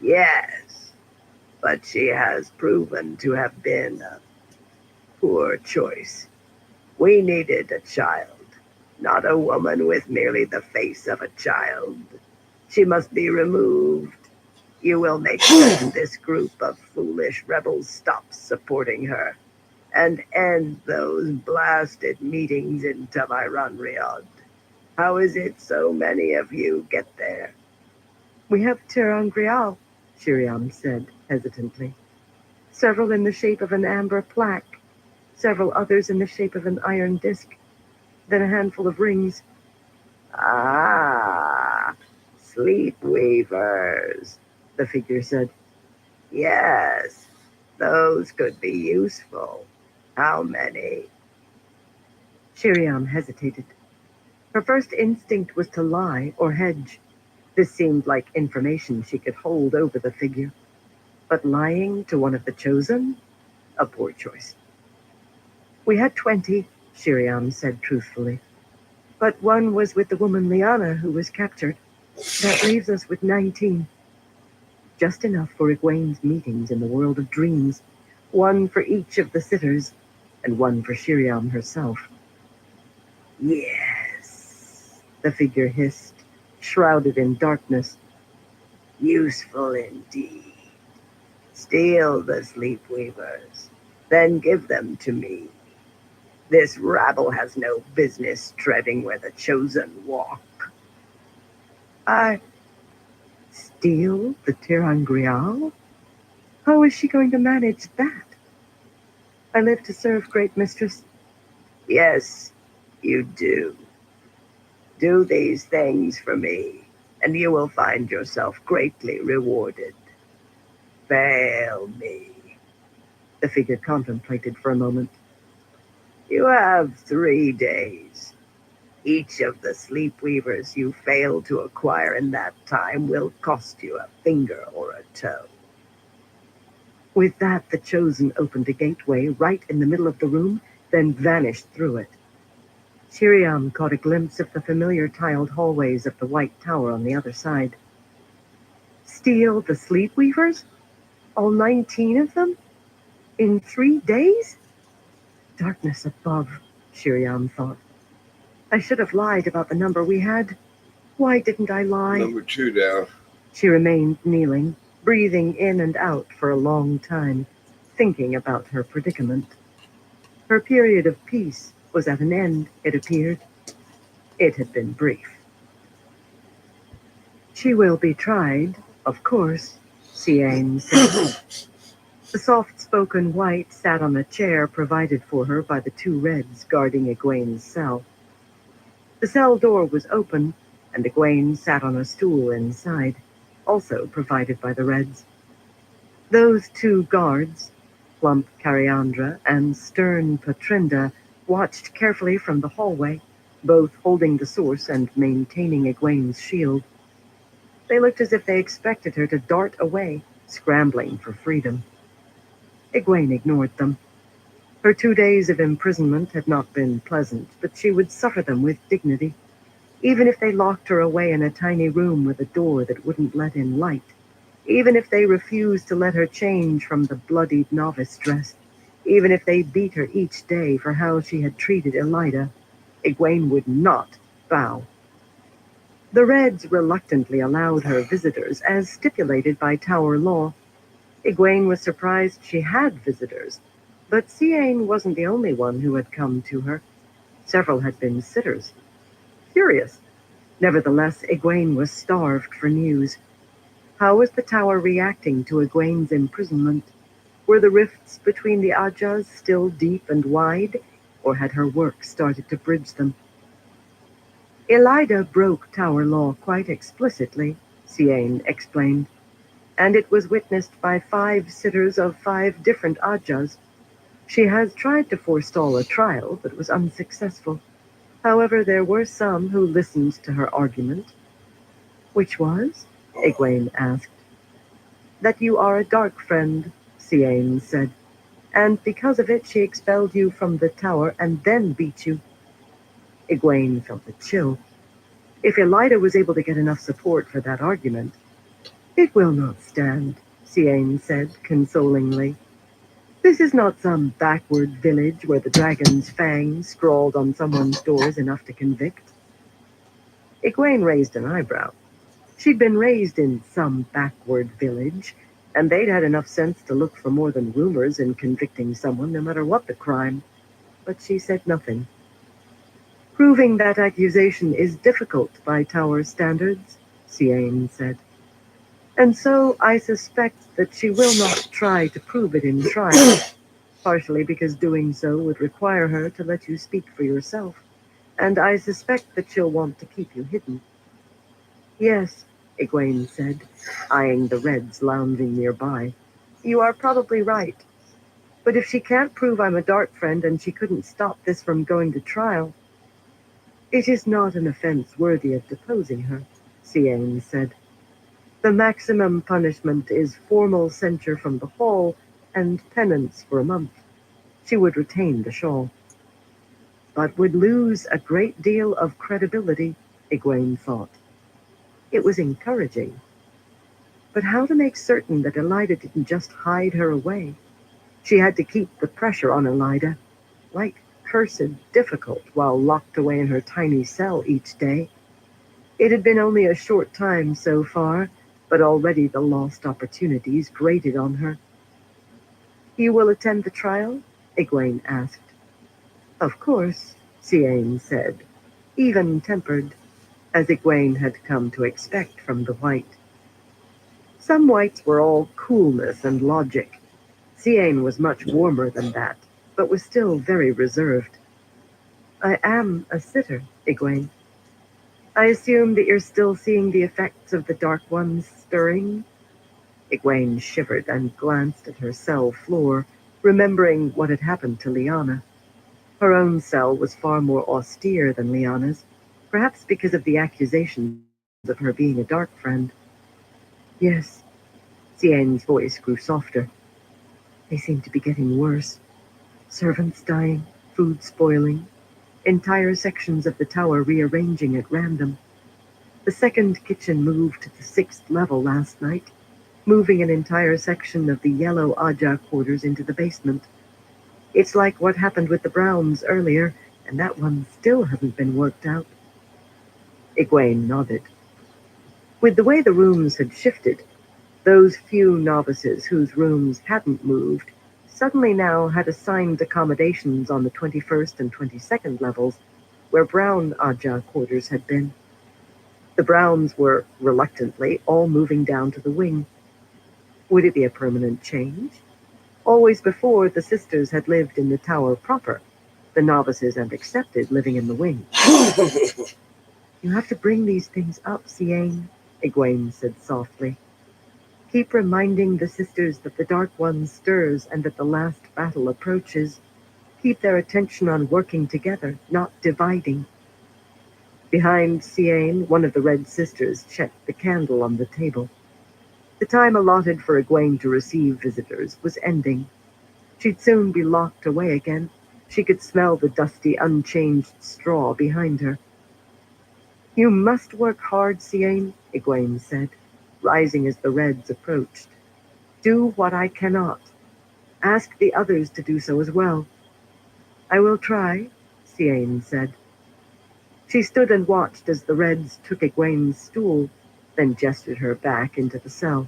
Yes, but she has proven to have been a poor choice. We needed a child, not a woman with merely the face of a child. She must be removed. You will make certain this group of foolish rebels stops supporting her and end those blasted meetings in Tamayran Riyadh. How is it so many of you get there? We have Terangrial, Shiriam said hesitantly. Several in the shape of an amber plaque, several others in the shape of an iron disc, then a handful of rings. Ah, sleep weavers, the figure said. Yes, those could be useful. How many? Shiriam hesitated. Her first instinct was to lie or hedge. This seemed like information she could hold over the figure. But lying to one of the chosen? A poor choice. We had 20, Shiriam said truthfully. But one was with the woman Liana who was captured. That leaves us with 19. Just enough for Egwene's meetings in the world of dreams. One for each of the sitters, and one for Shiriam herself. Yes, the figure hissed, shrouded in darkness. Useful indeed. Steal the sleepweavers, then give them to me. This rabble has no business treading where the chosen walk. I steal the Terangrial? How is she going to manage that? I live to serve, great mistress. Yes, you do. Do these things for me, and you will find yourself greatly rewarded. Fail me. The figure contemplated for a moment. You have 3 days. Each of the sleepweavers you fail to acquire in that time will cost you a finger or a toe. With that, the chosen opened a gateway right in the middle of the room, then vanished through it. Shiriam caught a glimpse of the familiar tiled hallways of the White Tower on the other side. Steal the sleepweavers? All 19 of them? In 3 days? Darkness above, Shiriam thought. I should have lied about the number we had. Why didn't I lie? Number 2 down. She remained kneeling, breathing in and out for a long time, thinking about her predicament. Her period of peace was at an end, it appeared. It had been brief. She will be tried, of course, Siain said. The soft-spoken white sat on a chair provided for her by the 2 reds guarding Egwene's cell. The cell door was open, and Egwene sat on a stool inside, also provided by the reds. Those 2 guards, plump Cariandra and stern Patrinda, watched carefully from the hallway, both holding the source and maintaining Egwene's shield. They looked as if they expected her to dart away, scrambling for freedom. Egwene ignored them. Her 2 days of imprisonment had not been pleasant, but she would suffer them with dignity, even if they locked her away in a tiny room with a door that wouldn't let in light, even if they refused to let her change from the bloodied novice dress, even if they beat her each day for how she had treated Elida, Egwene would not bow. The Reds reluctantly allowed her visitors, as stipulated by Tower law. Egwene was surprised she had visitors, but Ciane wasn't the only one who had come to her. Several had been sitters. Curious. Nevertheless, Egwene was starved for news. How was the tower reacting to Egwene's imprisonment? Were the rifts between the Ajas still deep and wide, or had her work started to bridge them? Elida broke tower law quite explicitly, Ciane explained, and it was witnessed by 5 sitters of 5 different Ajas. She has tried to forestall a trial, but was unsuccessful. However, there were some who listened to her argument. Which was? Egwene asked. That you are a dark friend, Ciane said, and because of it she expelled you from the tower and then beat you. Egwene felt a chill. If Elida was able to get enough support for that argument, it will not stand, Ciane said consolingly. This is not some backward village where the dragon's fangs scrawled on someone's doors enough to convict. Egwene raised an eyebrow. She'd been raised in some backward village, and they'd had enough sense to look for more than rumors in convicting someone, no matter what the crime. But she said nothing. Proving that accusation is difficult by Tower standards, Ciane said. And so I suspect that she will not try to prove it in trial, partially because doing so would require her to let you speak for yourself, and I suspect that she'll want to keep you hidden. Yes, Egwene said, eyeing the Reds lounging nearby. You are probably right. But if she can't prove I'm a dark friend and she couldn't stop this from going to trial, it is not an offense worthy of deposing her, Ciane said. The maximum punishment is formal censure from the hall and penance for a month. She would retain the shawl, but would lose a great deal of credibility, Egwene thought. It was encouraging. But how to make certain that Elida didn't just hide her away? She had to keep the pressure on Elida, like cursed difficult while locked away in her tiny cell each day. It had been only a short time so far, but already the lost opportunities grated on her. You will attend the trial? Egwene asked. Of course, Ciane said, even-tempered, as Egwene had come to expect from the White. Some Whites were all coolness and logic. Ciane was much warmer than that, but was still very reserved. I am a sitter, Egwene. I assume that you're still seeing the effects of the Dark One's stirring? Egwene shivered and glanced at her cell floor, remembering what had happened to Lyanna. Her own cell was far more austere than Lyanna's, perhaps because of the accusations of her being a dark friend. Yes, Ciane's voice grew softer. They seem to be getting worse. Servants dying, food spoiling, entire sections of the tower rearranging at random. The second kitchen moved to the 6th level last night, moving an entire section of the yellow Aja quarters into the basement. It's like what happened with the Browns earlier, and that one still hasn't been worked out. Egwene nodded. With the way the rooms had shifted, those few novices whose rooms hadn't moved suddenly now had assigned accommodations on the 21st and 22nd levels, where Brown Aja quarters had been. The Browns were, reluctantly, all moving down to the wing. Would it be a permanent change? Always before, the sisters had lived in the tower proper, the novices and accepted living in the wing. You have to bring these things up, Ciane, Egwene said softly. Keep reminding the sisters that the Dark One stirs and that the last battle approaches. Keep their attention on working together, not dividing. Behind Ciane, one of the Red sisters checked the candle on the table. The time allotted for Egwene to receive visitors was ending. She'd soon be locked away again. She could smell the dusty, unchanged straw behind her. "You must work hard, Ciane," Egwene said, rising as the Reds approached. "Do what I cannot. Ask the others to do so as well." "I will try," Ciane said. She stood and watched as the Reds took Egwene's stool, then gestured her back into the cell.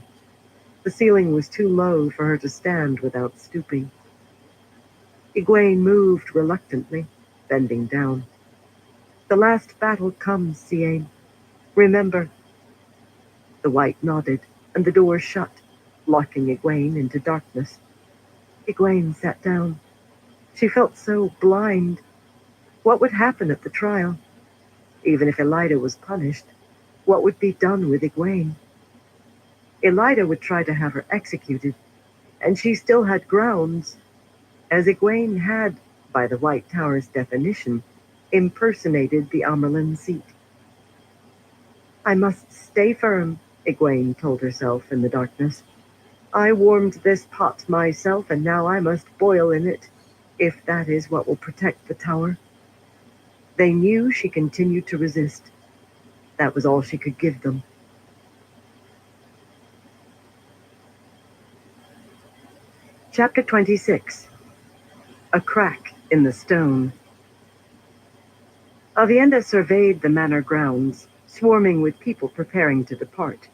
The ceiling was too low for her to stand without stooping. Egwene moved reluctantly, bending down. "The last battle comes, Ciane. Remember." The White nodded, and the door shut, locking Egwene into darkness. Egwene sat down. She felt so blind. What would happen at the trial? Even if Elida was punished, what would be done with Egwene? Elida would try to have her executed, and she still had grounds, as Egwene had, by the White Tower's definition, impersonated the Amerlin seat. "I must stay firm," Egwene told herself in the darkness. "I warmed this pot myself, and now I must boil in it, if that is what will protect the tower." They knew she continued to resist. That was all she could give them. Chapter 26. A Crack in the Stone. Avienda surveyed the manor grounds, swarming with people preparing to depart.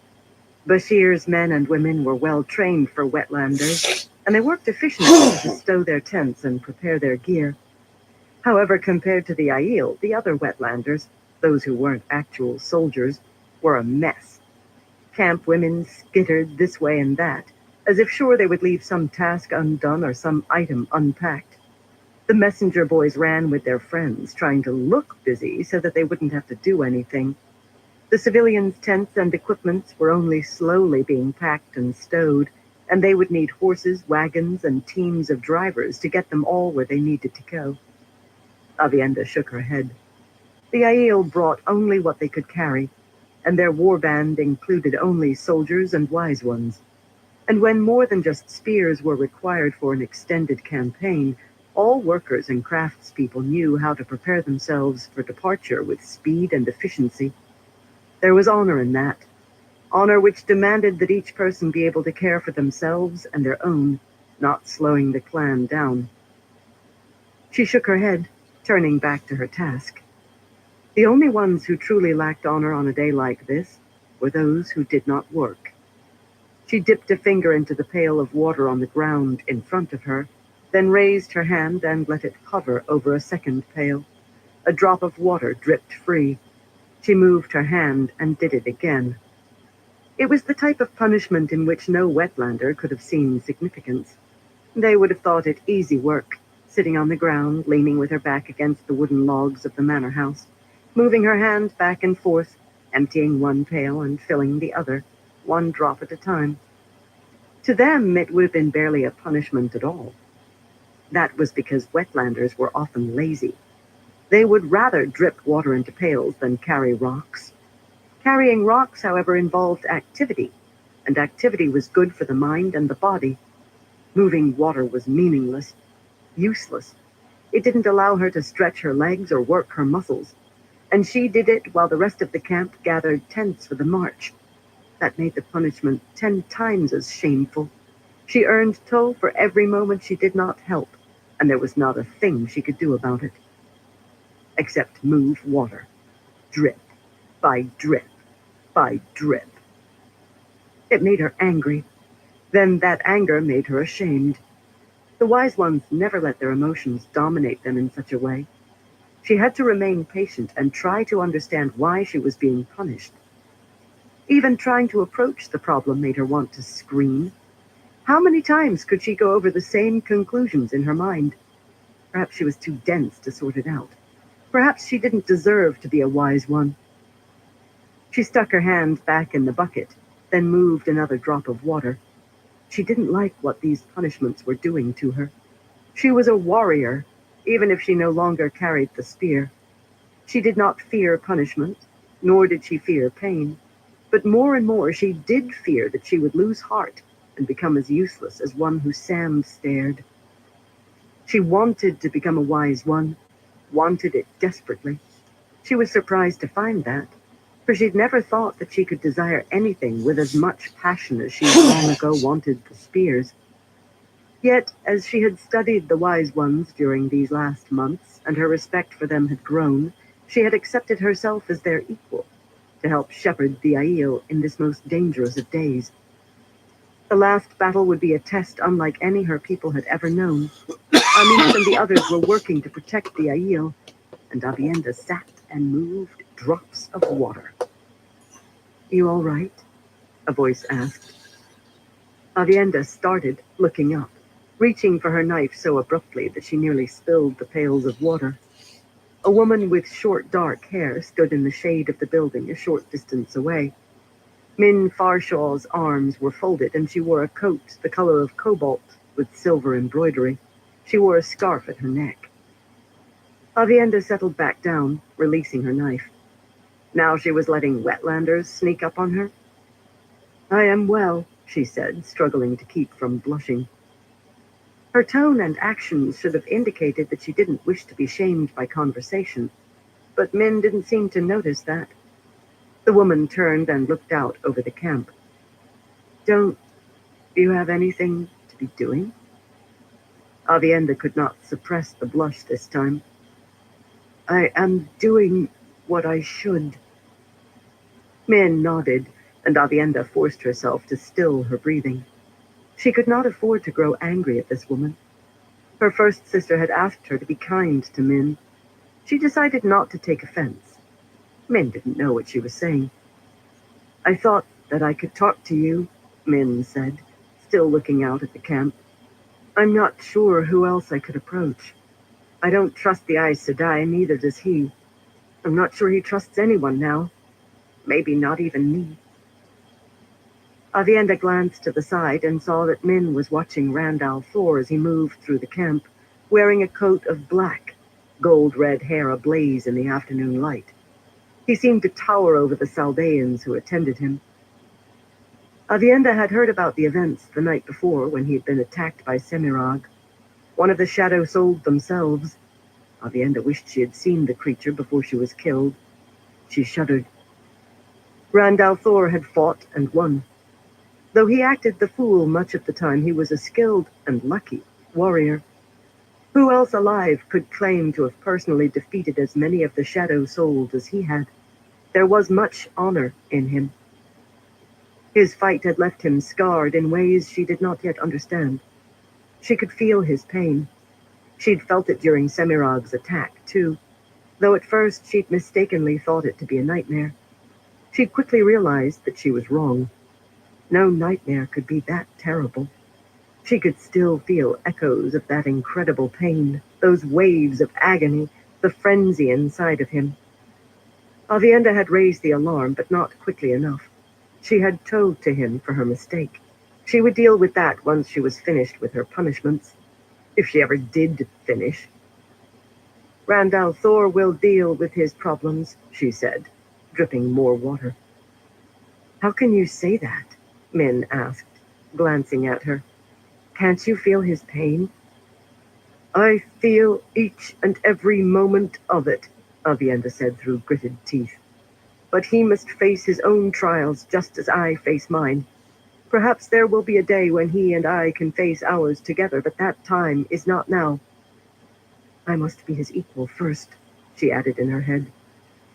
Bashir's men and women were well trained for wetlanders, and they worked efficiently to stow their tents and prepare their gear. However, compared to the Aiel, the other wetlanders, those who weren't actual soldiers, were a mess. Camp women skittered this way and that, as if sure they would leave some task undone or some item unpacked. The messenger boys ran with their friends, trying to look busy so that they wouldn't have to do anything. The civilians' tents and equipments were only slowly being packed and stowed, and they would need horses, wagons, and teams of drivers to get them all where they needed to go. Avienda shook her head. The Aiel brought only what they could carry, and their warband included only soldiers and wise ones. And when more than just spears were required for an extended campaign, all workers and craftspeople knew how to prepare themselves for departure with speed and efficiency. There was honor in that, honor which demanded that each person be able to care for themselves and their own, not slowing the clan down. She shook her head, turning back to her task. The only ones who truly lacked honor on a day like this were those who did not work. She dipped a finger into the pail of water on the ground in front of her, then raised her hand and let it hover over a second pail. A drop of water dripped free. She moved her hand and did it again. It was the type of punishment in which no wetlander could have seen significance. They would have thought it easy work, sitting on the ground, leaning with her back against the wooden logs of the manor house, moving her hand back and forth, emptying one pail and filling the other, one drop at a time. To them, it would have been barely a punishment at all. That was because wetlanders were often lazy. They would rather drip water into pails than carry rocks. Carrying rocks, however, involved activity, and activity was good for the mind and the body. Moving water was meaningless, useless. It didn't allow her to stretch her legs or work her muscles, and she did it while the rest of the camp gathered tents for the march. That made the punishment 10 times as shameful. She earned toll for every moment she did not help, and there was not a thing she could do about it. Except move water, drip by drip by drip. It made her angry. Then that anger made her ashamed. The wise ones never let their emotions dominate them in such a way. She had to remain patient and try to understand why she was being punished. Even trying to approach the problem made her want to scream. How many times could she go over the same conclusions in her mind? Perhaps she was too dense to sort it out. Perhaps she didn't deserve to be a wise one. She stuck her hand back in the bucket, then moved another drop of water. She didn't like what these punishments were doing to her. She was a warrior, even if she no longer carried the spear. She did not fear punishment, nor did she fear pain. But more and more she did fear that she would lose heart and become as useless as one whose sand stared. She wanted to become a wise one, wanted it desperately. She was surprised to find that, for she'd never thought that she could desire anything with as much passion as she long ago wanted the spears. Yet, as she had studied the wise ones during these last months, and her respect for them had grown, she had accepted herself as their equal, to help shepherd the Aiel in this most dangerous of days. The last battle would be a test unlike any her people had ever known. Amis and the others were working to protect the Aiel, and Avienda sat and moved drops of water. "You all right?" a voice asked. Avienda started, looking up, reaching for her knife so abruptly that she nearly spilled the pails of water. A woman with short, dark hair stood in the shade of the building a short distance away. Min Farshaw's arms were folded, and she wore a coat the color of cobalt with silver embroidery. She wore a scarf at her neck. Avienda settled back down, releasing her knife. Now she was letting wetlanders sneak up on her. "I am well," she said, struggling to keep from blushing. Her tone and actions should have indicated that she didn't wish to be shamed by conversation, but Min didn't seem to notice that. The woman turned and looked out over the camp. "Don't you have anything to be doing?" Avienda could not suppress the blush this time. "I am doing what I should." Min nodded, and Avienda forced herself to still her breathing. She could not afford to grow angry at this woman. Her first sister had asked her to be kind to Min. She decided not to take offense. Min didn't know what she was saying. "I thought that I could talk to you," Min said, still looking out at the camp. "I'm not sure who else I could approach. I don't trust the Aes Sedai, neither does he. I'm not sure he trusts anyone now. Maybe not even me." Avienda glanced to the side and saw that Min was watching Randall Thor as he moved through the camp, wearing a coat of black, gold-red hair ablaze in the afternoon light. He seemed to tower over the Saldeans who attended him. Avienda had heard about the events the night before when he had been attacked by Semirag, one of the Shadow Souled themselves. Avienda wished she had seen the creature before she was killed. She shuddered. Randall Thor had fought and won. Though he acted the fool much of the time, he was a skilled and lucky warrior. Who else alive could claim to have personally defeated as many of the Shadow Souled as he had? There was much honor in him. His fight had left him scarred in ways she did not yet understand. She could feel his pain. She'd felt it during Semirag's attack, too, though at first she'd mistakenly thought it to be a nightmare. She'd quickly realized that she was wrong. No nightmare could be that terrible. She could still feel echoes of that incredible pain, those waves of agony, the frenzy inside of him. Avienda had raised the alarm, but not quickly enough. She had told to him for her mistake. She would deal with that once she was finished with her punishments, if she ever did finish. "Randall Thor will deal with his problems," she said, dripping more water. "How can you say that?" Min asked, glancing at her. "Can't you feel his pain?" "I feel each and every moment of it," Avienda said through gritted teeth. "But he must face his own trials just as I face mine. Perhaps there will be a day when he and I can face ours together, but that time is not now. I must be his equal first," she added in her head.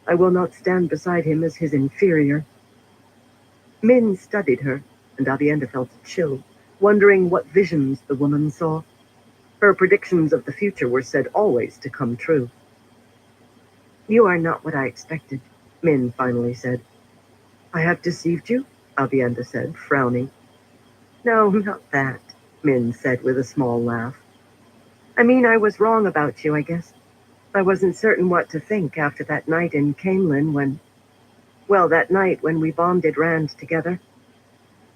"I will not stand beside him as his inferior." Min studied her, and Avienda felt a chill, wondering what visions the woman saw. Her predictions of the future were said always to come true. "You are not what I expected," Min finally said. "I have deceived you?" Avienda said, frowning. "No, not that," Min said with a small laugh. "I mean, I was wrong about you, I guess. I wasn't certain what to think after that night in Camelin that night when we bonded Rand together.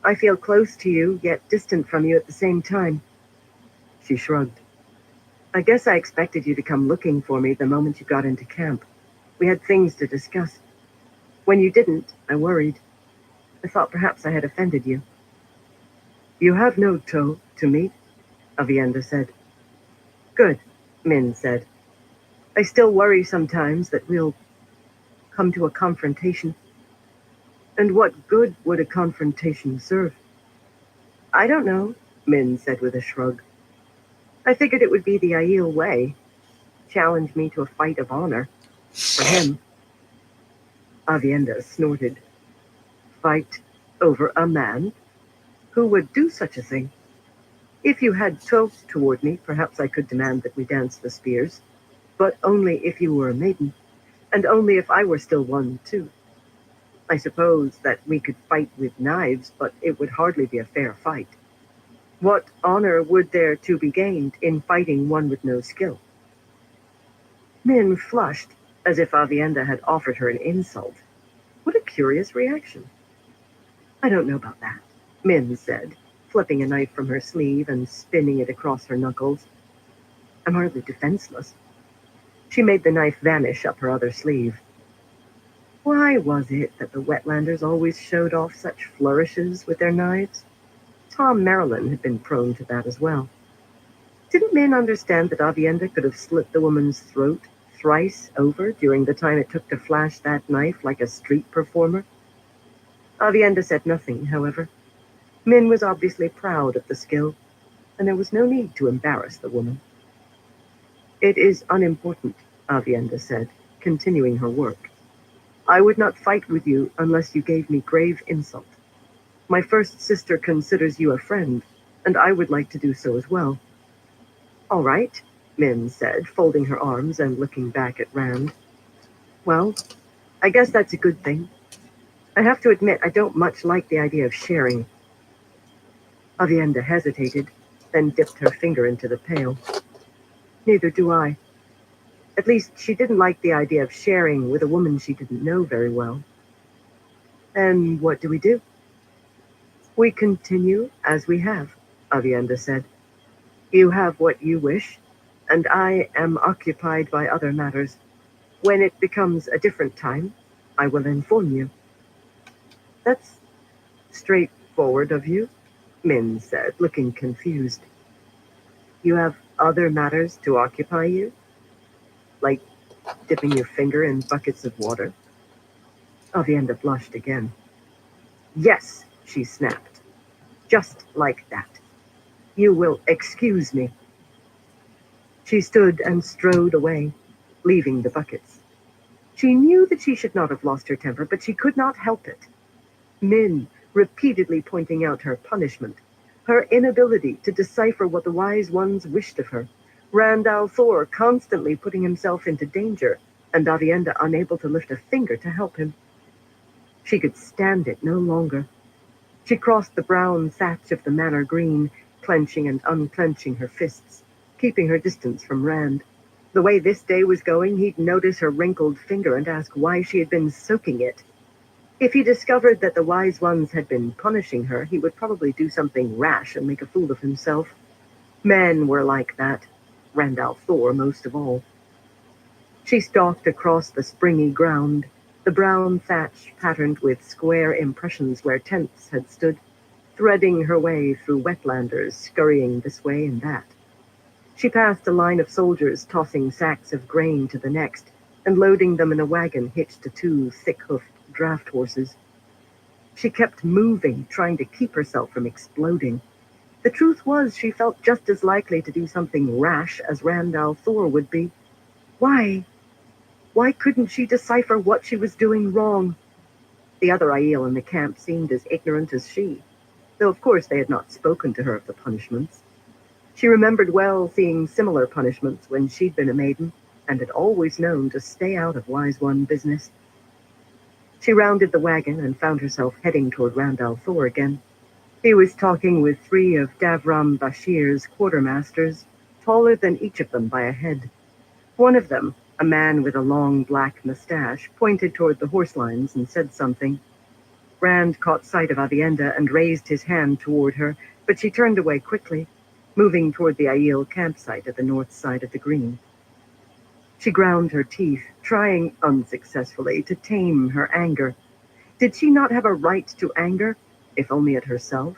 I feel close to you, yet distant from you at the same time." She shrugged. "I guess I expected you to come looking for me the moment you got into camp. We had things to discuss. When you didn't, I worried." I thought perhaps I had offended you. You have no toe to meet, Avienda said. Good, Min said. I still worry sometimes that we'll come to a confrontation. And what good would a confrontation serve? I don't know, Min said with a shrug. I figured it would be the Aiel way. Challenge me to a fight of honor. For him. Avienda snorted. Fight over a man? Who would do such a thing? If you had toast toward me, perhaps I could demand that we dance the spears. But only if you were a maiden, and only if I were still one, too. I suppose that we could fight with knives, but it would hardly be a fair fight. What honor would there to be gained in fighting one with no skill? Min flushed, as if Avienda had offered her an insult. What a curious reaction. I don't know about that, Min said, flipping a knife from her sleeve and spinning it across her knuckles. I'm hardly defenseless. She made the knife vanish up her other sleeve. Why was it that the Wetlanders always showed off such flourishes with their knives? Tom Marilyn had been prone to that as well. Didn't Min understand that Avienda could have slit the woman's throat thrice over during the time it took to flash that knife like a street performer? Avienda said nothing, however. Min was obviously proud of the skill, and there was no need to embarrass the woman. It is unimportant, Avienda said, continuing her work. I would not fight with you unless you gave me grave insult. My first sister considers you a friend, and I would like to do so as well. All right, Min said, folding her arms and looking back at Rand. Well, I guess that's a good thing. I have to admit I don't much like the idea of sharing. Avienda hesitated, then dipped her finger into the pail. Neither do I. At least she didn't like the idea of sharing with a woman she didn't know very well. Then what do we do? We continue as we have, Avienda said. You have what you wish, and I am occupied by other matters. When it becomes a different time, I will inform you. That's straightforward of you, Min said, looking confused. You have other matters to occupy you? Like dipping your finger in buckets of water? Avienda blushed again. Yes, she snapped. Just like that. You will excuse me. She stood and strode away, leaving the buckets. She knew that she should not have lost her temper, but she could not help it. Min repeatedly pointing out her punishment, her inability to decipher what the wise ones wished of her, Rand al'Thor constantly putting himself into danger, and Avienda unable to lift a finger to help him. She could stand it no longer. She crossed the brown thatch of the manor green, clenching and unclenching her fists, keeping her distance from Rand. The way this day was going, he'd notice her wrinkled finger and ask why she had been soaking it. If he discovered that the wise ones had been punishing her, he would probably do something rash and make a fool of himself. Men were like that, Rand al'Thor most of all. She stalked across the springy ground, the brown thatch patterned with square impressions where tents had stood, threading her way through wetlanders scurrying this way and that. She passed a line of soldiers tossing sacks of grain to the next and loading them in a wagon hitched to two thick-hoofed draft horses. She kept moving, trying to keep herself from exploding. The truth was, she felt just as likely to do something rash as Rand al'Thor would be. Why? Why couldn't she decipher what she was doing wrong? The other Aiel in the camp seemed as ignorant as she, though of course they had not spoken to her of the punishments. She remembered well seeing similar punishments when she'd been a maiden, and had always known to stay out of Wise One business. She rounded the wagon and found herself heading toward Rand al'Thor again. He was talking with three of Davram Bashir's quartermasters, taller than each of them by a head. One of them, a man with a long black mustache, pointed toward the horse lines and said something. Rand caught sight of Avienda and raised his hand toward her, but she turned away quickly, moving toward the Aiel campsite at the north side of the green. She ground her teeth, trying unsuccessfully to tame her anger. Did she not have a right to anger, if only at herself?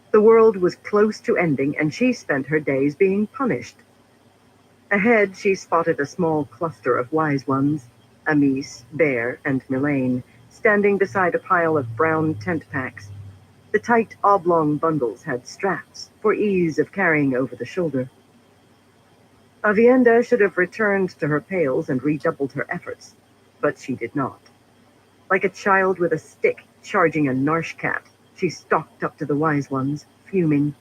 The world was close to ending, and she spent her days being punished. Ahead, she spotted a small cluster of wise ones, Amis, Bear, and Milane, standing beside a pile of brown tent packs. The tight oblong bundles had straps for ease of carrying over the shoulder. Avienda should have returned to her pails and redoubled her efforts, but she did not. Like a child with a stick charging a Narsh cat, she stalked up to the wise ones, fuming.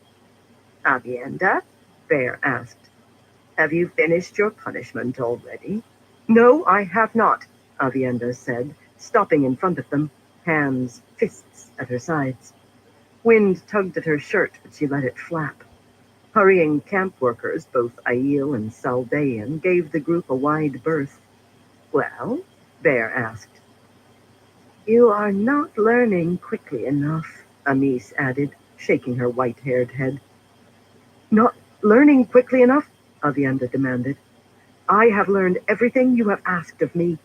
"Avienda?" Bear asked. "Have you finished your punishment already?" "No, I have not," Avienda said, stopping in front of them, hands, fists at her sides. Wind tugged at her shirt, but she let it flap. Hurrying camp workers, both Aiel and Saldaean, gave the group a wide berth. "Well?" Bear asked. "You are not learning quickly enough," Amis added, shaking her white-haired head. "Not learning quickly enough?" Avienda demanded. "I have learned everything you have asked of me.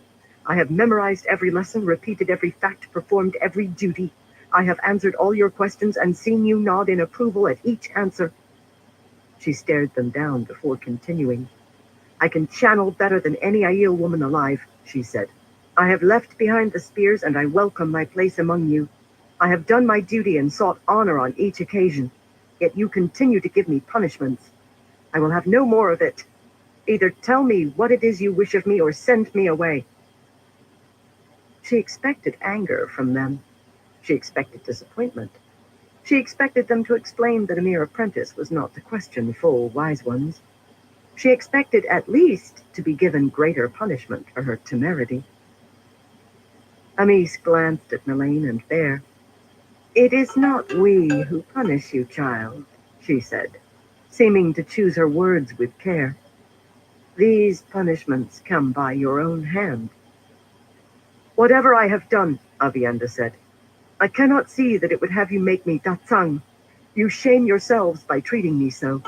I have memorized every lesson, repeated every fact, performed every duty. I have answered all your questions and seen you nod in approval at each answer." She stared them down before continuing. "I can channel better than any Aiel woman alive," she said. "I have left behind the spears, and I welcome my place among you. I have done my duty and sought honor on each occasion, yet you continue to give me punishments. I will have no more of it. Either tell me what it is you wish of me or send me away." She expected anger from them. She expected disappointment. She expected them to explain that a mere apprentice was not to question full wise ones. She expected at least to be given greater punishment for her temerity. Amis glanced at Milane and Bear. "It is not we who punish you, child," she said, seeming to choose her words with care. "These punishments come by your own hand." "Whatever I have done," Avienda said, "I cannot see that it would have you make me Datsang. You shame yourselves by treating me so."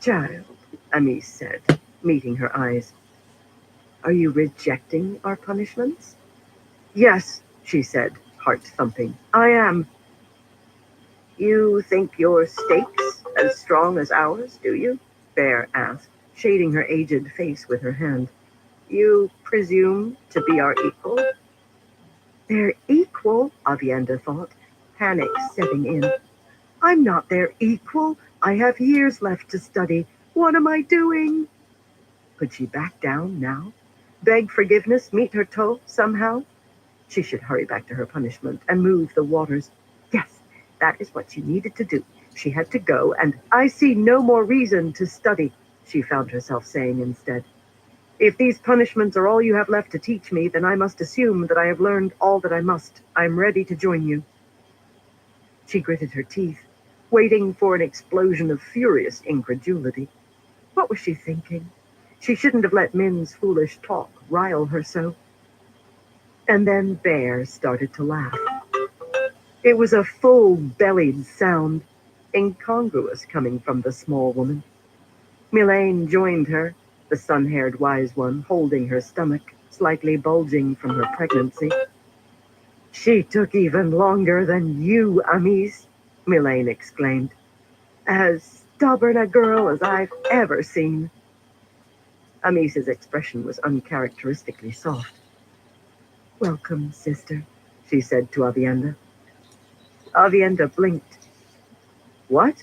"Child," Amis said, meeting her eyes, "are you rejecting our punishments?" "Yes," she said, heart thumping. "I am." "You think your stakes as strong as ours, do you?" Bear asked, shading her aged face with her hand. "You presume to be our equal?" "Their equal?" Avienda thought, panic setting in. "I'm not their equal. I have years left to study. What am I doing?" Could she back down now? Beg forgiveness, meet her toe somehow? She should hurry back to her punishment and move the waters. Yes, that is what she needed to do. She had to go, and "I see no more reason to study," she found herself saying instead. "If these punishments are all you have left to teach me, then I must assume that I have learned all that I must. I'm ready to join you." She gritted her teeth, waiting for an explosion of furious incredulity. What was she thinking? She shouldn't have let Min's foolish talk rile her so. And then Bear started to laugh. It was a full-bellied sound, incongruous coming from the small woman. Milane joined her, the sun-haired wise one, holding her stomach, slightly bulging from her pregnancy. "She took even longer than you, Amis," Milane exclaimed. "As stubborn a girl as I've ever seen." Amis's expression was uncharacteristically soft. "Welcome, sister," she said to Avienda. Avienda blinked. "What?"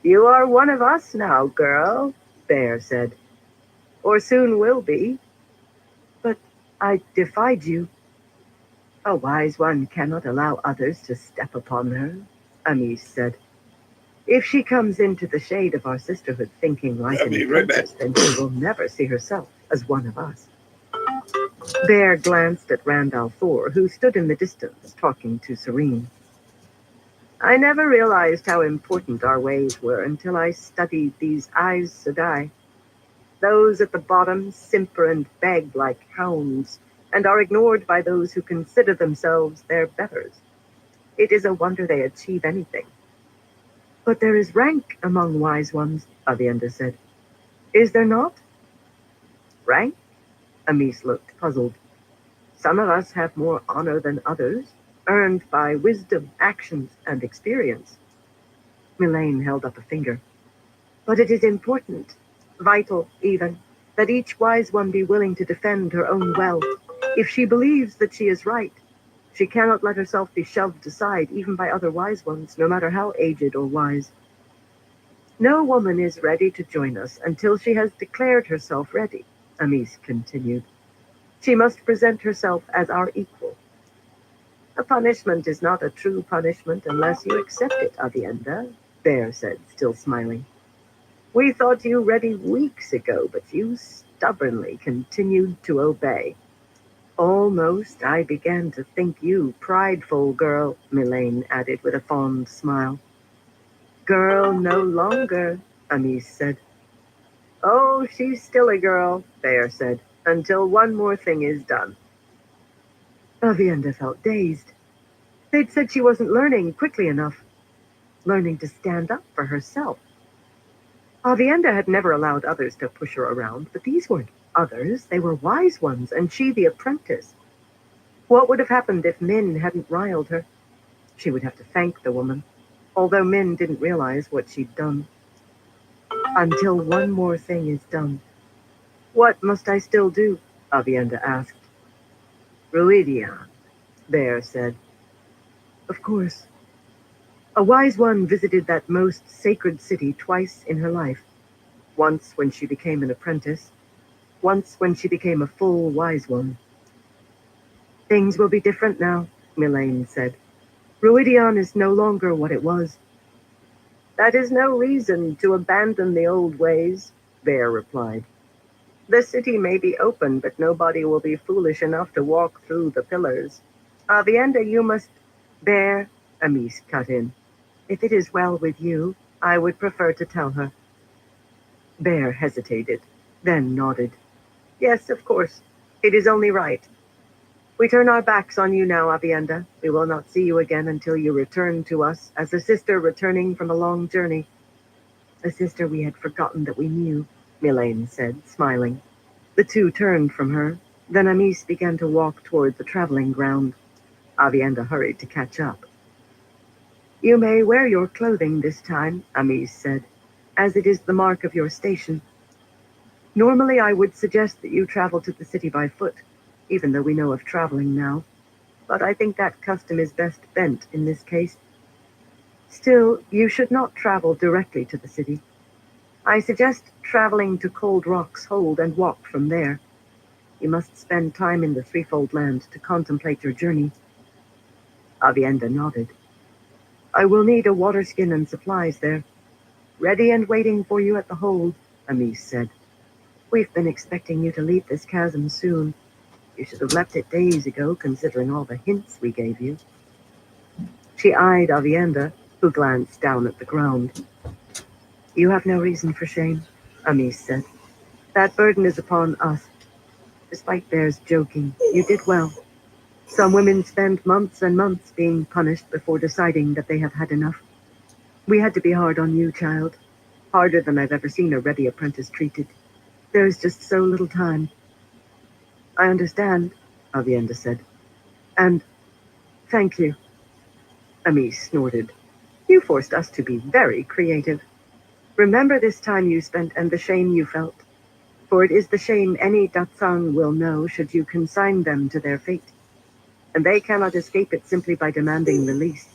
"You are one of us now, girl," Bear said. "Or soon will be." "But I defied you." "A wise one cannot allow others to step upon her," Amis said. "If she comes into the shade of our sisterhood thinking like an apprentice, then she will never see herself as one of us." Bear glanced at Randall Thor, who stood in the distance, talking to Serene. "I never realized how important our ways were until I studied these Aes Sedai. Those at the bottom simper and beg like hounds, and are ignored by those who consider themselves their betters. It is a wonder they achieve anything." "But there is rank among wise ones," Avienda said. "Is there not?" "Rank?" Amis looked puzzled. Some of us have more honor than others, earned by wisdom, actions, and experience. Mylene held up a finger. But it is important, vital even, that each wise one be willing to defend her own well. If she believes that she is right, she cannot let herself be shoved aside even by other wise ones, no matter how aged or wise. No woman is ready to join us until she has declared herself ready, Amis continued. She must present herself as our equal. A punishment is not a true punishment unless you accept it, Avienda, Bear said, still smiling. We thought you ready weeks ago, but you stubbornly continued to obey. Almost I began to think you prideful girl, Mylene added with a fond smile. Girl no longer, Amis said. Oh, she's still a girl, Bear said, until one more thing is done. Avienda felt dazed. They'd said she wasn't learning quickly enough, learning to stand up for herself. Avienda had never allowed others to push her around, but these weren't others, they were wise ones, and she the apprentice. What would have happened if Min hadn't riled her? She would have to thank the woman, although Min didn't realize what she'd done. Until one more thing is done. What must I still do? Avienda asked. Ruidian, Bear said. Of course. A wise one visited that most sacred city twice in her life. Once when she became an apprentice, once when she became a full wise one. Things will be different now, Mylene said. Ruidian is no longer what it was. That is no reason to abandon the old ways, Bear replied. The city may be open, but nobody will be foolish enough to walk through the pillars. Avienda, you must... Bear, Amis cut in. If it is well with you, I would prefer to tell her. Bear hesitated, then nodded. Yes, of course. It is only right. We turn our backs on you now, Avienda. We will not see you again until you return to us as a sister returning from a long journey. A sister we had forgotten that we knew, Mylene said, smiling. The two turned from her. Then Amis began to walk toward the traveling ground. Avienda hurried to catch up. You may wear your clothing this time, Amis said, as it is the mark of your station. Normally I would suggest that you travel to the city by foot, even though we know of traveling now. But I think that custom is best bent in this case. Still, you should not travel directly to the city. I suggest traveling to Cold Rock's Hold and walk from there. You must spend time in the Threefold Land to contemplate your journey. Avienda nodded. I will need a water skin and supplies there. Ready and waiting for you at the hold, Amis said. We've been expecting you to leave this chasm soon. You should have left it days ago, considering all the hints we gave you. She eyed Avienda, who glanced down at the ground. You have no reason for shame, Amis said. That burden is upon us. Despite Bear's joking, you did well. Some women spend months and months being punished before deciding that they have had enough. We had to be hard on you, child. Harder than I've ever seen a ready apprentice treated. There is just so little time. I understand, Avienda said. And thank you. Amis snorted. You forced us to be very creative. Remember this time you spent and the shame you felt. For it is the shame any Datsang will know should you consign them to their fate. And they cannot escape it simply by demanding release.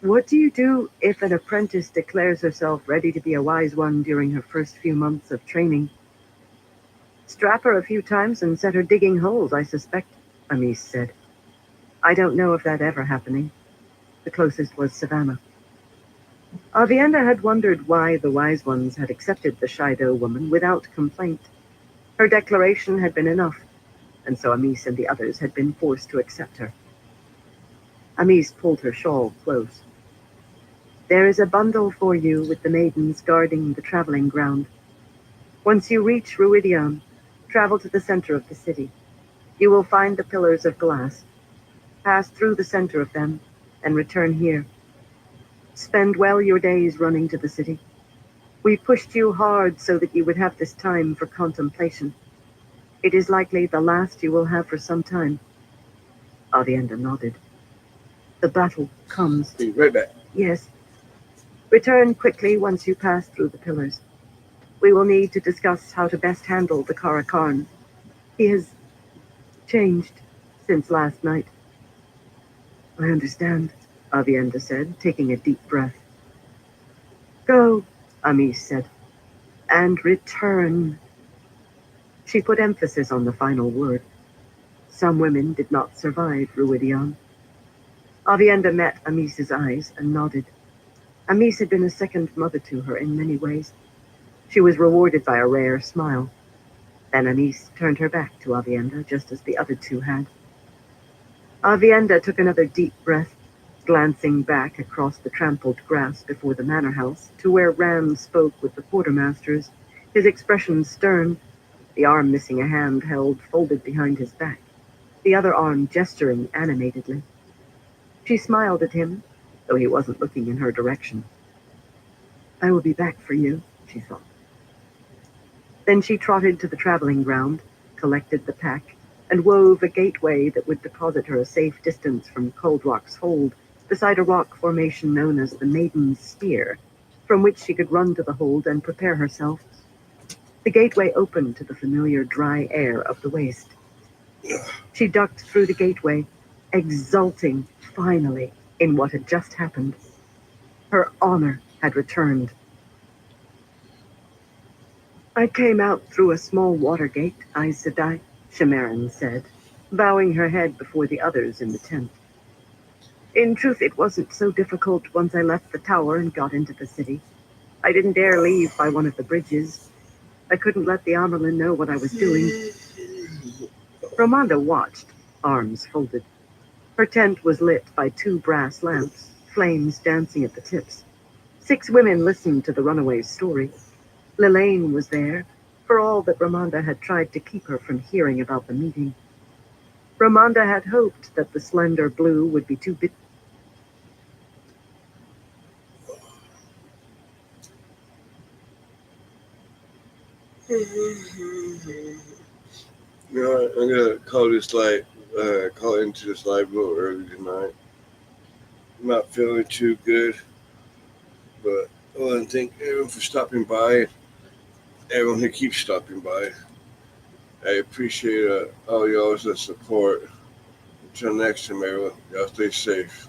What do you do if an apprentice declares herself ready to be a wise one during her first few months of training? Strap her a few times and set her digging holes, I suspect, Amis said. I don't know of that ever happening. The closest was Savannah. Avienda had wondered why the wise ones had accepted the Shido woman without complaint. Her declaration had been enough, and so Amis and the others had been forced to accept her. Amis pulled her shawl close. There is a bundle for you with the maidens guarding the traveling ground. Once you reach Ruidian, travel to the center of the city. You will find the pillars of glass. Pass through the center of them and return here. Spend well your days running to the city. We pushed you hard so that you would have this time for contemplation. It is likely the last you will have for some time. Avienda nodded. The battle comes. Be right back. Yes. Return quickly once you pass through the pillars. We will need to discuss how to best handle the Karakarn. He has changed since last night. I understand, Avienda said, taking a deep breath. Go, Amis said, and return. She put emphasis on the final word. Some women did not survive Ruidian. Avienda met Amis's eyes and nodded. Amis had been a second mother to her in many ways. She was rewarded by a rare smile. Then Amis turned her back to Avienda, just as the other two had. Avienda took another deep breath, glancing back across the trampled grass before the manor house to where Ram spoke with the quartermasters, his expression stern, the arm missing a hand held folded behind his back, the other arm gesturing animatedly. She smiled at him, though he wasn't looking in her direction. I will be back for you, she thought. Then she trotted to the traveling ground, collected the pack, and wove a gateway that would deposit her a safe distance from Cold Rock's hold, beside a rock formation known as the Maiden's Spear, from which she could run to the hold and prepare herself. The gateway opened to the familiar dry air of the waste. She ducked through the gateway, exulting, finally, in what had just happened. Her honor had returned. I came out through a small water gate, Aes Sedai, Shamaran said, bowing her head before the others in the tent. In truth, it wasn't so difficult once I left the tower and got into the city. I didn't dare leave by one of the bridges. I couldn't let the Amerlin know what I was doing. Ramonda watched, arms folded. Her tent was lit by 2 brass lamps, flames dancing at the tips. 6 women listened to the runaway's story. Lilane was there, for all that Ramonda had tried to keep her from hearing about the meeting. Ramonda had hoped that the slender blue would be too big. You know, I'm gonna call into this live a little early tonight. I'm not feeling too good, but I want to thank everyone for stopping by. Everyone who keeps stopping by. I appreciate all y'all's support. Until next time, everyone, y'all stay safe.